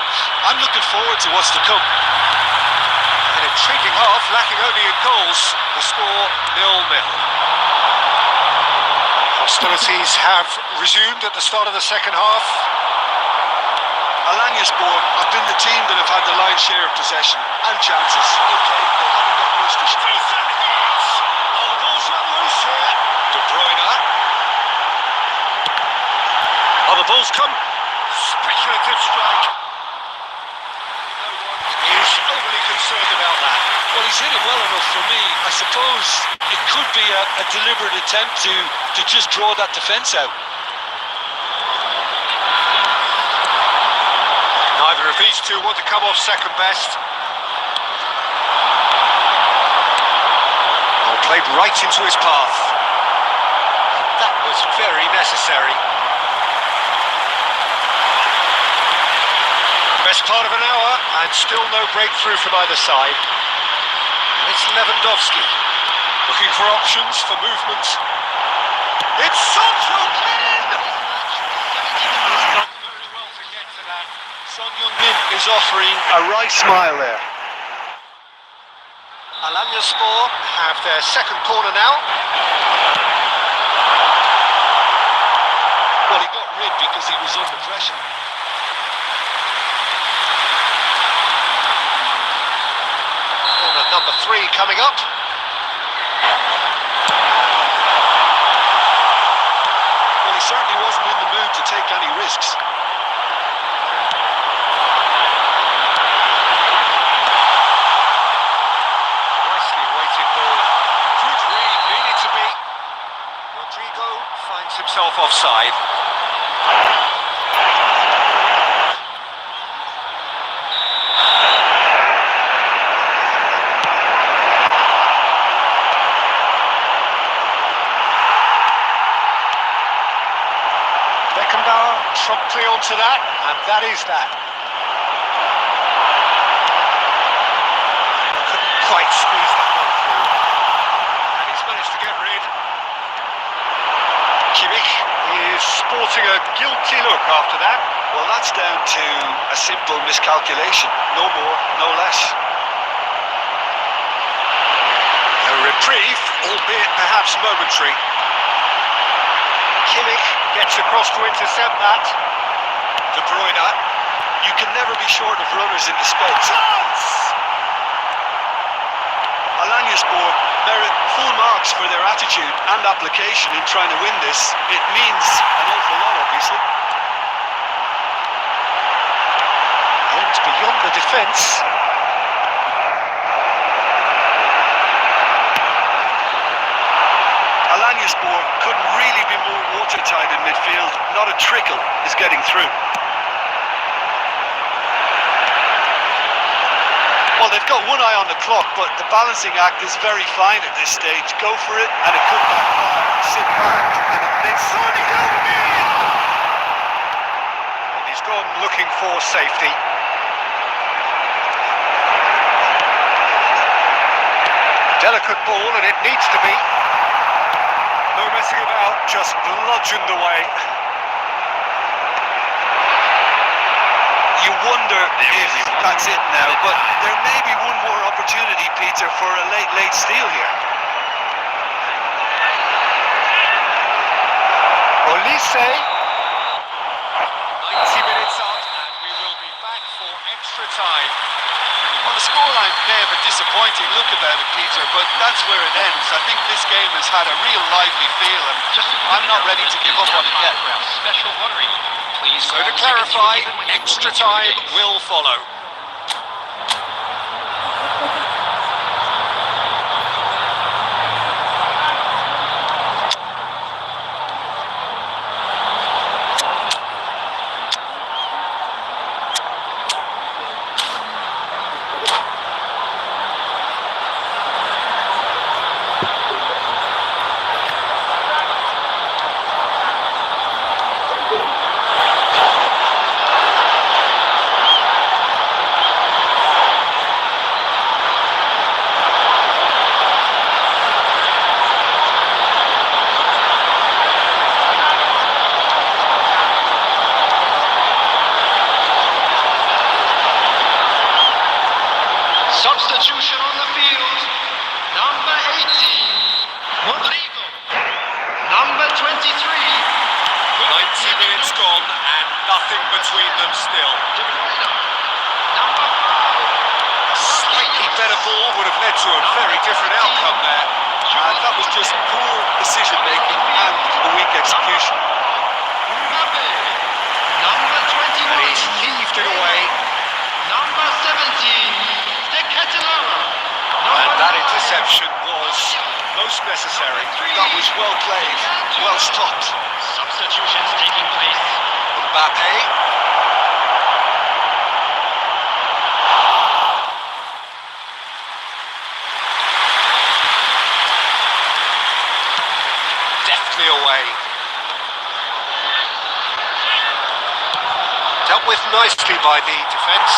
I'm looking forward to what's to come. An intriguing half, lacking only in goals. The score 0-0. Hostilities have resumed at the start of the second half. Alanyaspor have been the team that have had the lion's share of possession and chances. Okay, they haven't got much to show. Oh, the ball's run loose here. De Bruyne. Oh, the ball's come. Speculative strike. No one is overly concerned about that. Well, he's hit it well enough for me. I suppose it could be a deliberate attempt to just draw that defence out. Neither of these two want to come off second best. Oh, played right into his path. That was very necessary. Best part of an hour, and still no breakthrough from either side. And it's Lewandowski, looking for options, for movement. It's Son Heung-min! He's done very well to get to that. Son Heung-min is offering a right smile there. Alanyaspor have their second corner now. Well, he got rid because he was under pressure. Corner number 3 coming up. Well, he certainly wasn't in the mood to take any risks. Nicely weighted ball. Good read, needed to be. Rodrigo finds himself offside. Promptly onto that, and that is that. Couldn't quite squeeze that one through, and he's managed to get rid. Kimmich is sporting a guilty look look after that. Well, that's down to a simple miscalculation. No more, no less. A reprieve, albeit perhaps momentary. Kimmich gets across to intercept that. De Bruyne. You can never be short of runners into space. Chance! Alanyaspor merit full marks for their attitude and application in trying to win this. It means an awful lot, obviously. And beyond the defence. Alanyaspor couldn't really be more watertight in midfield. Not a trickle is getting through. Well, they've got one eye on the clock, but the balancing act is very fine at this stage. Go for it, and it could backfire. Sit back, and it's only going in. And he's gone looking for safety. Delicate ball, and it needs to be. No messing about, just bludgeoned away. You wonder if that's it now, but there may be one more opportunity, Peter, for a late steal here. Olise. 90 minutes up, and we will be back for extra time. Well, the scoreline may have a disappointing look about it, Peter, but that's where it ends. I think this game has had a real lively feel, and I'm not ready to give up on it yet. Special ordering. Please. So to clarify, extra time will follow. Substitution on the field. Number 18, Rodrigo. Number 23, 90 minutes gone, and nothing between them still. De Bruyne. Number 5, Slightly better ball would have led to a very different outcome there. That was just poor decision-making and a weak execution. Mbappe. Number And 21, he's heaved it away, number 17, De Ketelaere. and that interception was most necessary. That was well played, well stopped. Substitutions taking place. Mbappe. Deftly away. Dealt with nicely by the defence.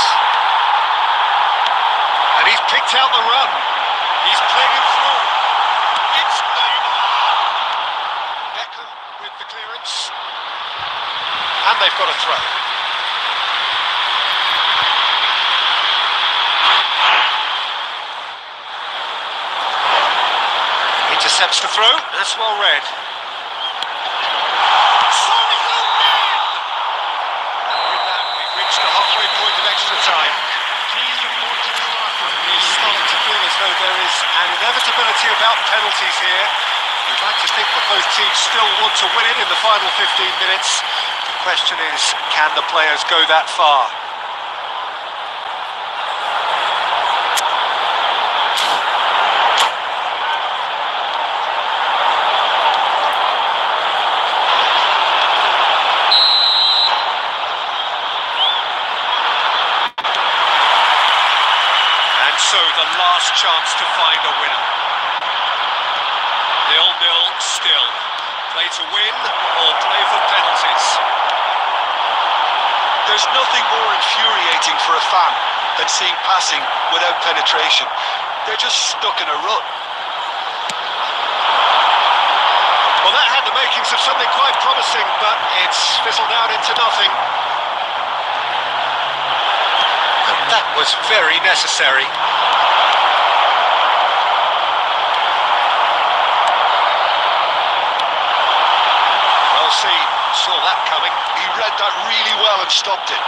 And he's picked out the run. He's played it through. It's Neymar! Beckham with the clearance. And they've got a throw. Intercepts the throw. That's well read. With that, we've reached the halfway point of extra time. Please report to the staff room. It's starting to feel as though there is an inevitability about penalties here. We'd like to think that both teams still want to win it in the final 15 minutes. The question is, can the players go that far? And so the last chance to find a winner. 0-0 still. Play to win or play for penalties. There's nothing more infuriating for a fan than seeing passing without penetration. They're just stuck in a rut. Well, that had the makings of something quite promising, but it's fizzled out into nothing. And that was very necessary. Well seen, saw that coming. He read that really well and stopped it.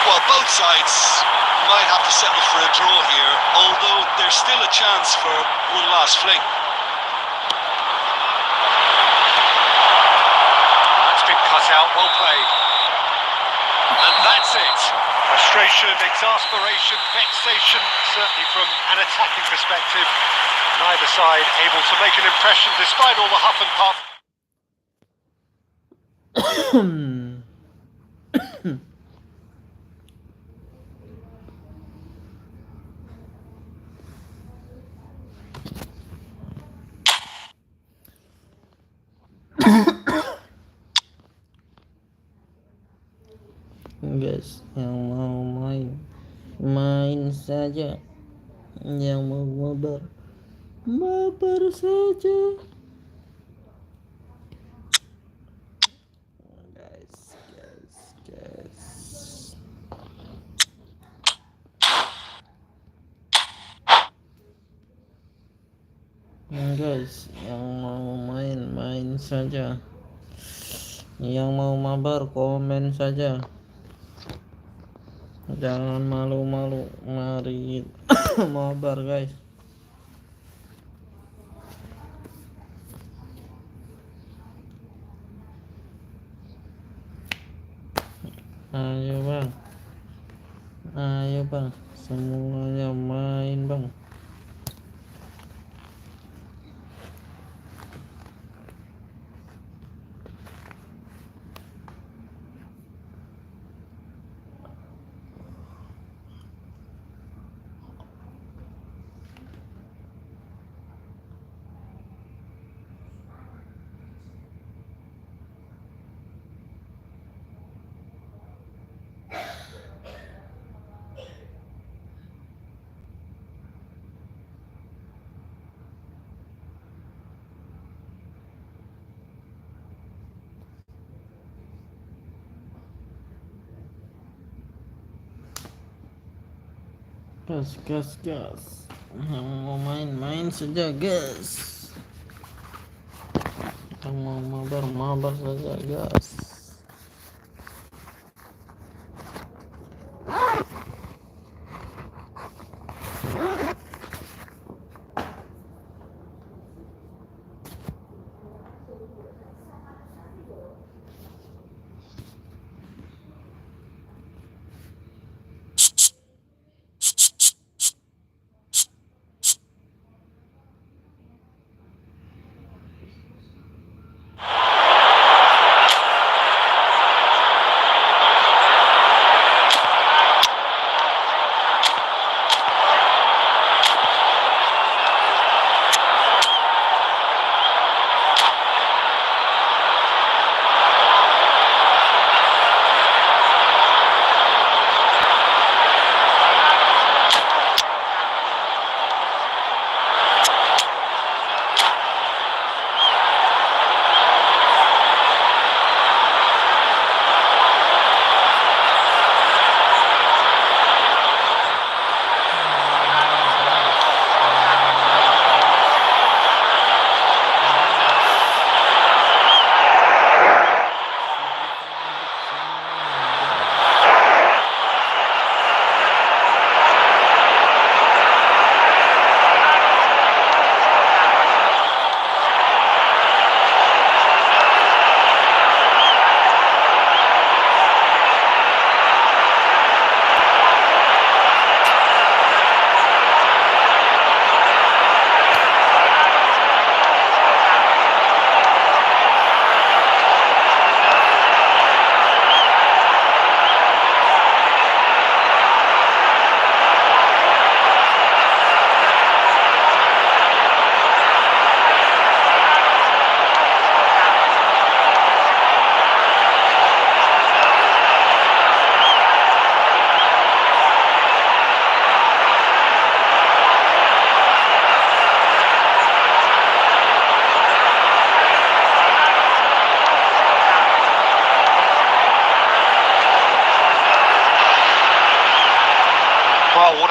Well, both sides might have to settle for a draw here, although there's still a chance for one last fling. That's been cut out, well played. And that's it. Frustration, exasperation, vexation, certainly from an attacking perspective. Neither side able to make an impression despite all the huff and puff. Guys, yang mau main saja, yang mau mabar saja, guys. Guys, yang mau main saja, yang mau mabar komen saja. Jangan malu-malu, mari mabar guys. Ayo bang, semuanya main bang. Gas. Yang mau main saja guys. Yang mau mabar saja guys.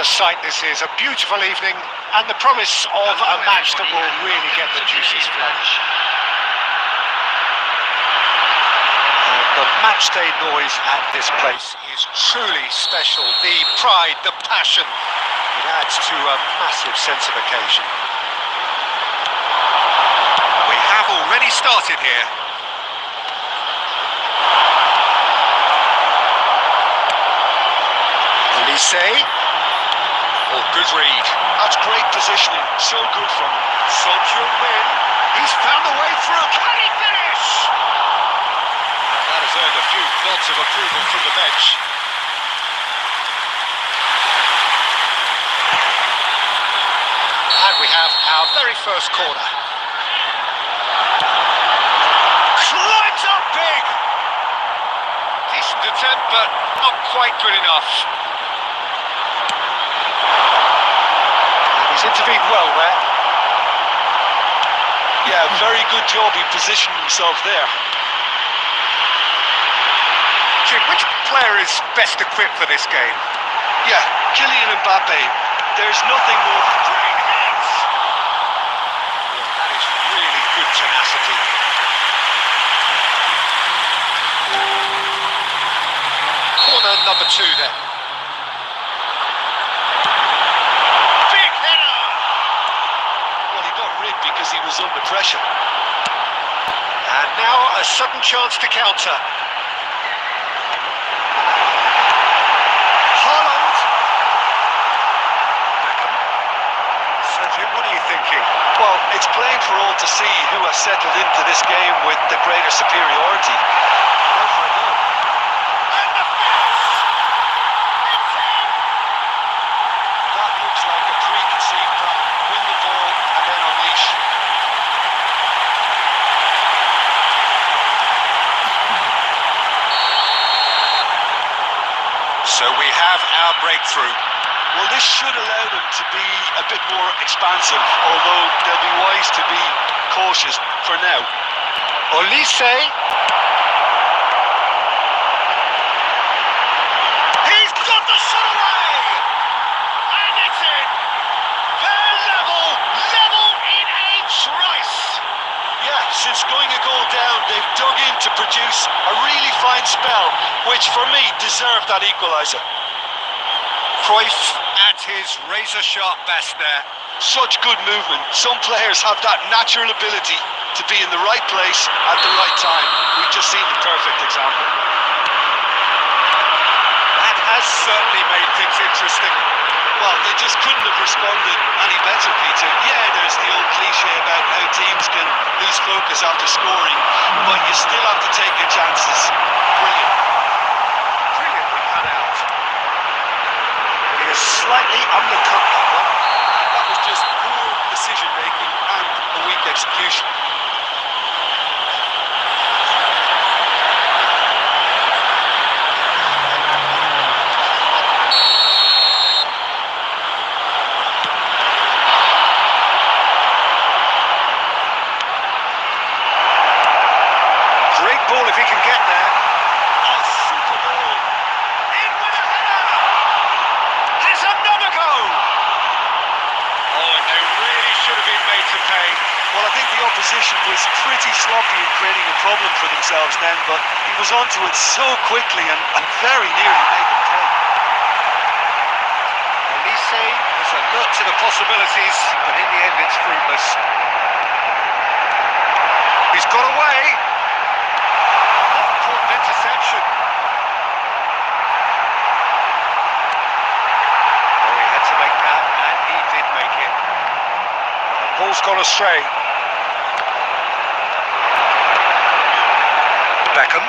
a sight this is, a beautiful evening, and the promise of a match that will really get the juices flowing. The matchday noise at this place is truly special. The pride, the passion, it adds to a massive sense of occasion. We have already started here. Elise. Oh, good read. That's great positioning. So good from him. Son Heung-min. He's found a way through. Can he finish? That has earned a few nods of approval from the bench. And we have our very first corner. Climbs up big! Decent attempt, but not quite good enough. And he's intervened well there. Yeah, very good job. He positioned himself there. Jim, which player is best equipped for this game? Yeah, Kylian Mbappe. There's nothing more. Great hits! Well, that is really good tenacity. Corner number 2 then. Big header! Well, he got rid because he was under pressure. And now a sudden chance to counter. Haaland. Sergio, what are you thinking? Well, it's plain for all to see who has settled into this game with the greater superiority. Go for a goal. And the finish! It's in! That looks like a preconceived plan. Win the ball and then unleash. So we have our breakthrough. Well, this should allow them to be a bit more expansive, although they'll be wise to be cautious for now. Elise. He's got the shot away! And it's in! They're level in a trice! Yeah, since going a goal down, they've dug in to produce a really fine spell, which for me deserved that equaliser. Cruyff at his razor-sharp best there. Such good movement. Some players have that natural ability to be in the right place at the right time. We've just seen the perfect example. That has certainly made things interesting. Well, they just couldn't have responded any better, Peter. Yeah, there's the old cliche about how teams can lose focus after scoring, but you still have to take your chances. Brilliant. Brilliantly cut out. He has slightly undercut that one. That was just poor decision-making and a weak execution. Great ball if he can get there. Oh, super ball. In with a header. Has another go. Oh, and they really should have been made to pay. Well, I think the opposition was pretty sloppy in creating a problem for themselves then, but he was onto it so quickly and very nearly made them pay. Elise was alert to the possibilities, but in the end it's fruitless. He's got away. Important interception. Oh, he had to make that, and he did make it. The ball's gone astray. Beckham.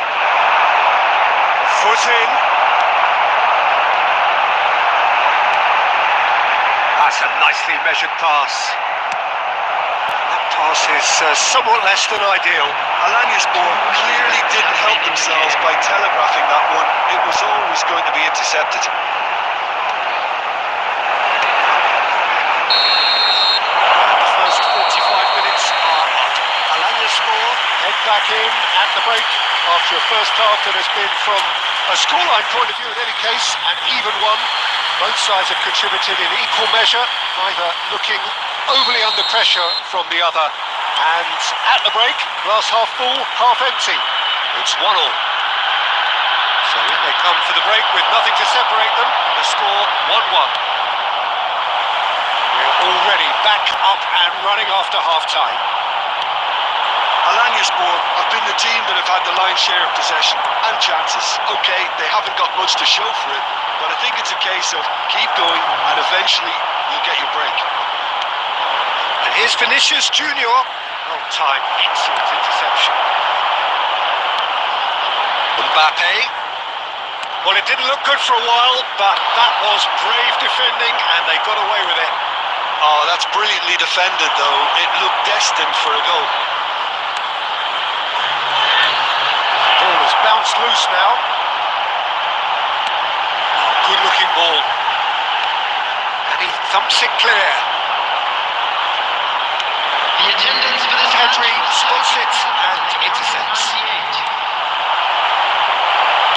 Foot in. That's a nicely measured pass. That pass is somewhat less than ideal. Alanyaspor clearly didn't help themselves by telegraphing that one. It was always going to be intercepted. The first 45 minutes are up. Alanyaspor head back in at the break after a first half that has been, from a scoreline point of view in any case, an even one. Both sides have contributed in equal measure, neither looking overly under pressure from the other. And at the break, glass half full, half empty. It's 1-1. So in they come for the break with nothing to separate them. The score 1-1. We're already back up and running after half-time. Alanyaspor have been the team that have had the lion's share of possession and chances. Okay, they haven't got much to show for it, but I think it's a case of keep going and eventually you'll get your break. And here's Vinicius Junior. Long time, excellent interception. Mbappe. Well, it didn't look good for a while, but that was brave defending and they got away with it. Oh, that's brilliantly defended though. It looked destined for a goal. Ball has bounced loose now. Good looking ball. And he thumps it clear. The attendance for this match Pedri was spots it and intercepts. 98.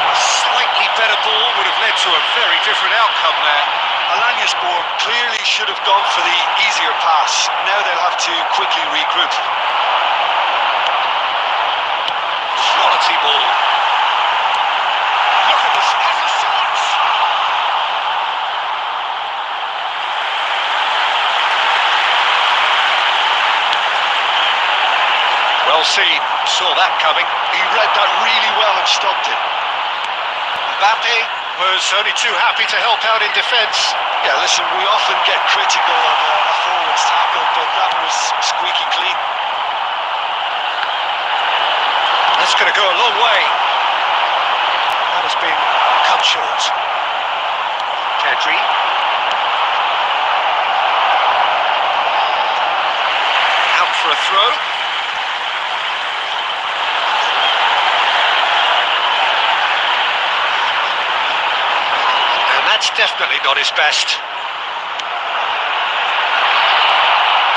A slightly better ball would have led to a very different outcome there. Alanyaspor clearly should have gone for the easier pass. Now they'll have to quickly regroup. Quality ball. Look at this as a shot. Well seen, saw that coming. He read that really well and stopped it. Mbappe was only too happy to help out in defence. Yeah, listen, we often get critical of a forward's tackle, but that was squeaky clean. That's going to go a long way. That has been cut short. Pedri. Out for a throw. And that's definitely not his best.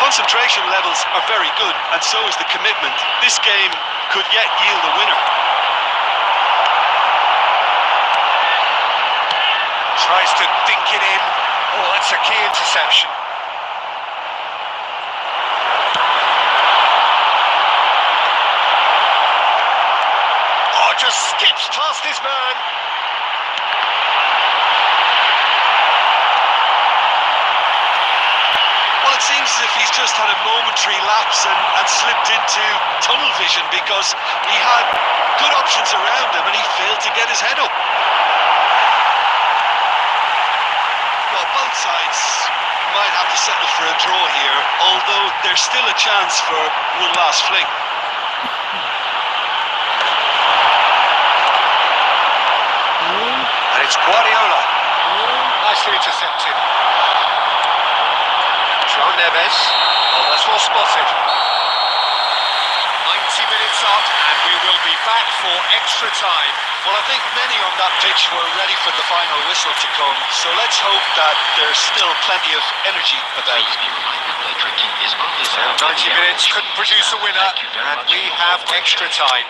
Concentration levels are very good, and so is the commitment. This game could yet yield a winner. Tries to dink it in. Oh, that's a key interception. Oh, just skips past his man. Well, it seems as if he's just had a momentary lapse and slipped into tunnel vision because he had good options around him and he failed to get his head up. Well, both sides might have to settle for a draw here, although there's still a chance for one last fling. And it's Guardiola. Nicely intercepted. João Neves. Oh, that's well spotted. 90 minutes up and we will be back for extra time. Well, I think many on that pitch were ready for the final whistle to come, so let's hope that there's still plenty of energy about. Please be reminded that drinking is only So 90 minutes couldn't produce a winner and we have extra time.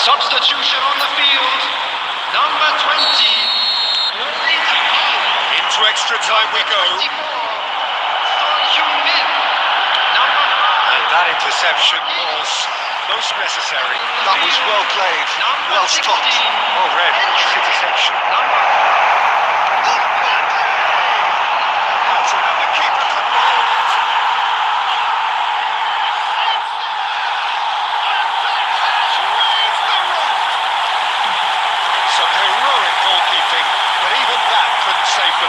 Substitution on the field. Number 20. Into extra time we go. And that interception was most necessary. That was well played, well stopped. Well read, nice interception. And the keeper couldn't hold it. Some heroic goalkeeping.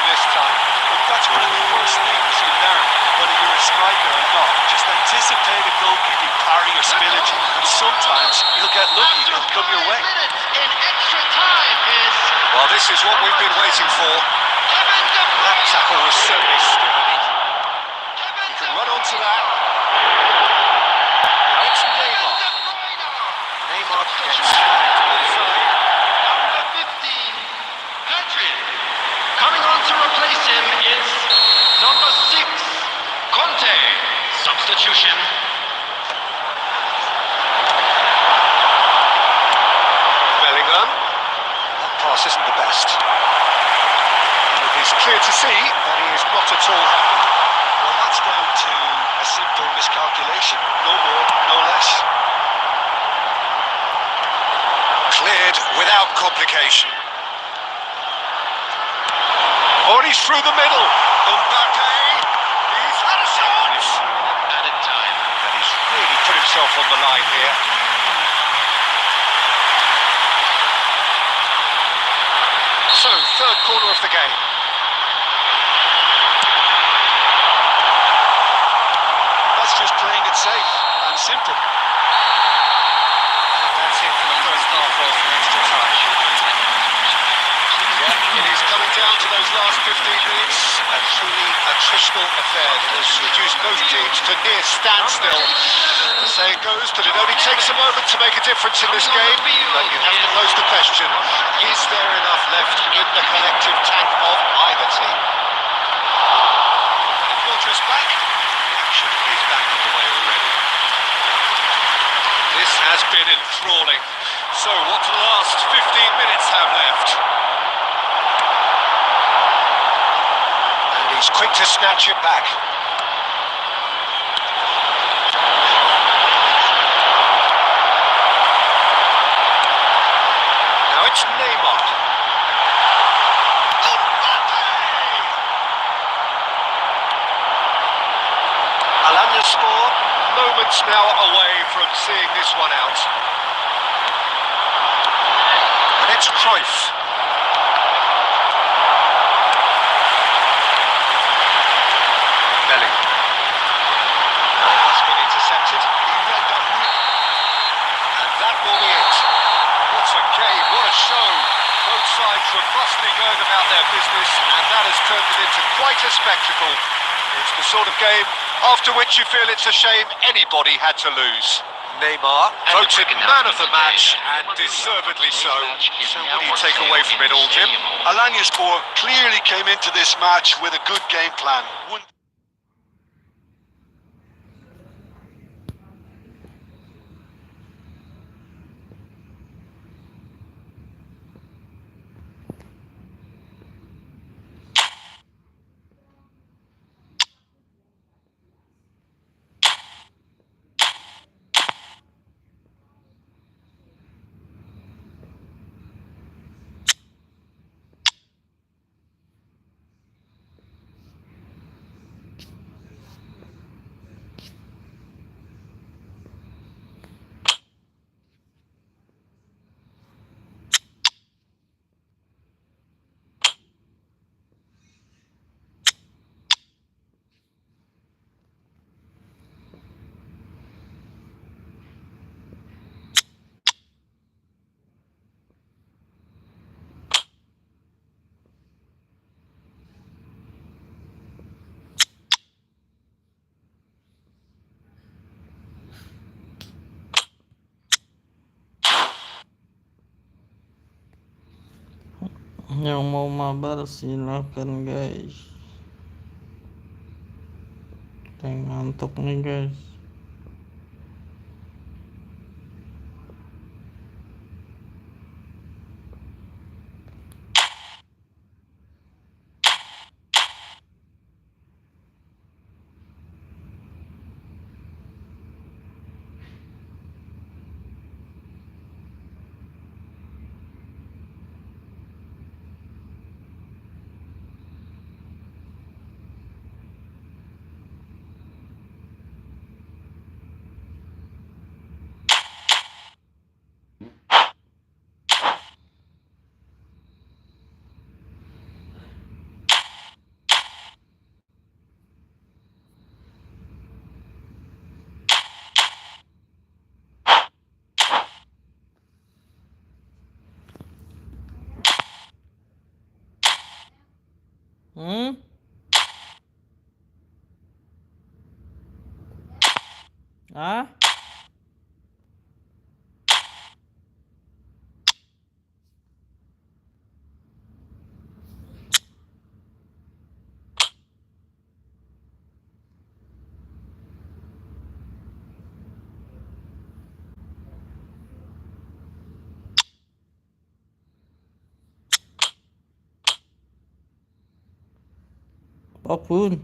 this time. Look, that's one of the first things you learn, whether you're a striker or not. Just anticipate a goalkeeping parry or spillage, and sometimes you'll get lucky, it'll come your way. Minutes in extra time is Well, this is what we've been waiting for. Kevin De That Bruyne. tackle was certainly sturdy. Kevin He De can run Bruyne. onto that. Now it's Neymar. De Bruyne. Neymar gets flagged offside. Number 15, Pedri. Coming on to replace him is number 6, Conte. Substitution. Bellingham. That pass isn't the best. And it is clear to see that he is not at all happy. Well, that's down to a simple miscalculation. No more, no less. Cleared without complication. Oh, and he's through the middle. Mbappe. He's had a shot. Added time. And he's really put himself on the line here. So, third corner of the game. That's just playing it safe and simple. And that's it for the first half of extra time. Yeah, it is coming down to those last 15 minutes. A truly attritional affair that has reduced both teams to near standstill. The saying goes that it only takes a moment to make a difference in this game, but you have to pose the question, is there enough left in the collective tank of either team? And if you're just back, the action is back underway already. This has been enthralling. So what do the last 15 minutes have left? And he's quick to snatch it back. Now it's Neymar. Alanyaspor, moments now away from seeing this one out. And it's Cruyff. Bellingham. Now that's been intercepted. He read that route. And that will be it. What a game, what a show. Both sides robustly going about their business, and that has turned it into quite a spectacle. It's the sort of game after which you feel it's a shame anybody had to lose. Neymar voted man of the match, and deservedly so. So what do you take away from it all, Jim? Alanyaspor clearly came into this match with a good game plan. Yang mau mabar silahkan guys. Saya ngantuk nih guys. Hmm? Ah? Apapun.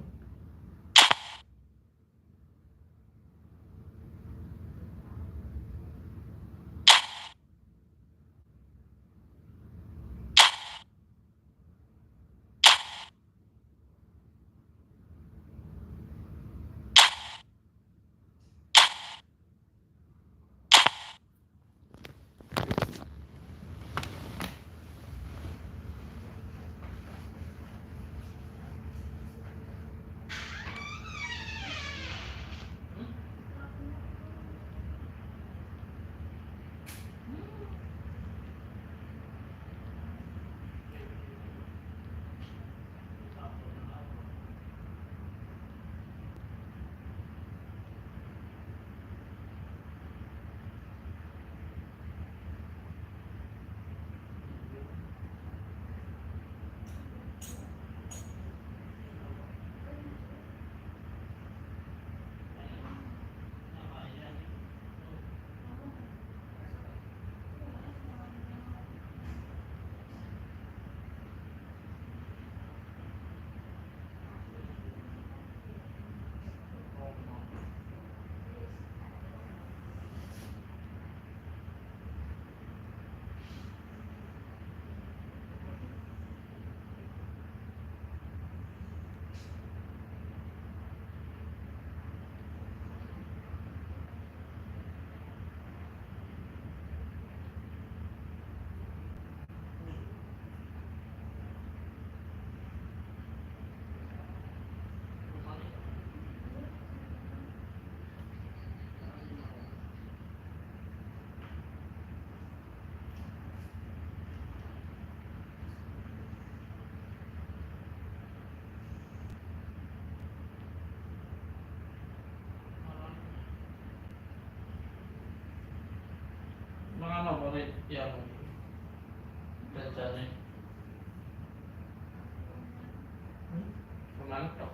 Mana murid yang rencana menangkap?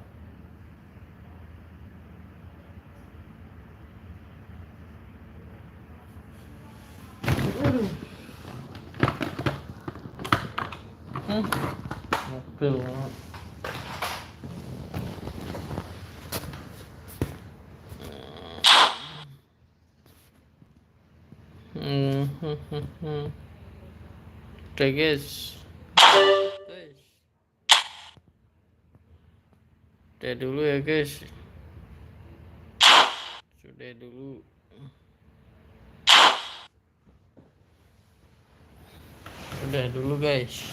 Mobil. Oke guys. Udah dulu ya guys. Sudah dulu. Udah dulu guys.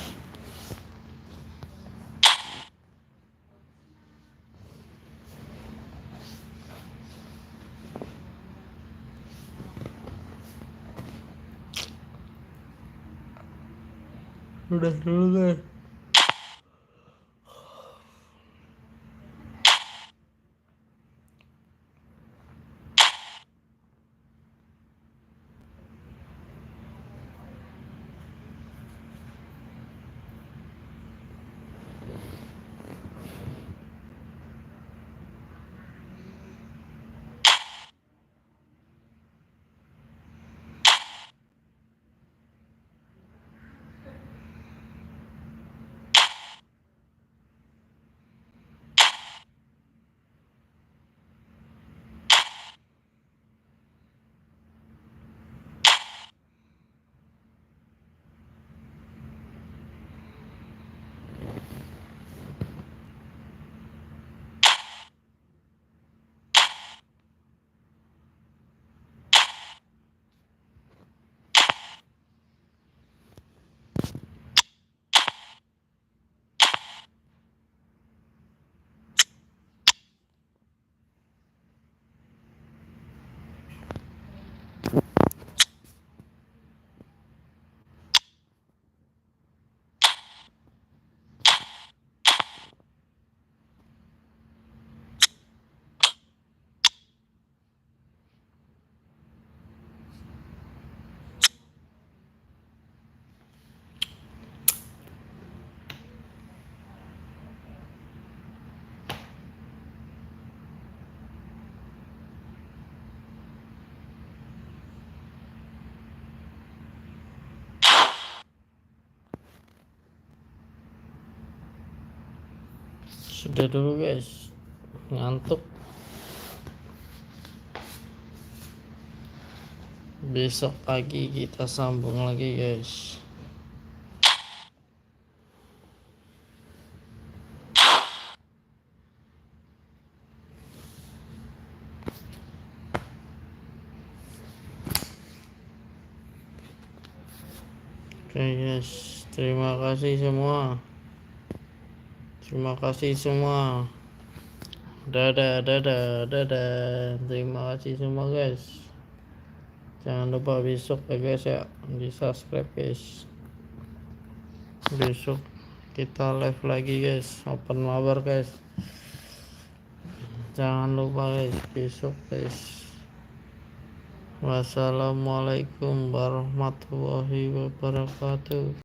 Udah dulu guys. Sudah dulu guys, ngantuk. Besok pagi kita sambung lagi guys. Oke guys, terima kasih semua. Terima kasih semua. Dadah. Terima kasih semua guys. Jangan lupa besok ya guys ya, di subscribe guys. Besok kita live lagi guys, open mabar guys. Jangan lupa guys, besok guys. Wassalamualaikum warahmatullahi wabarakatuh.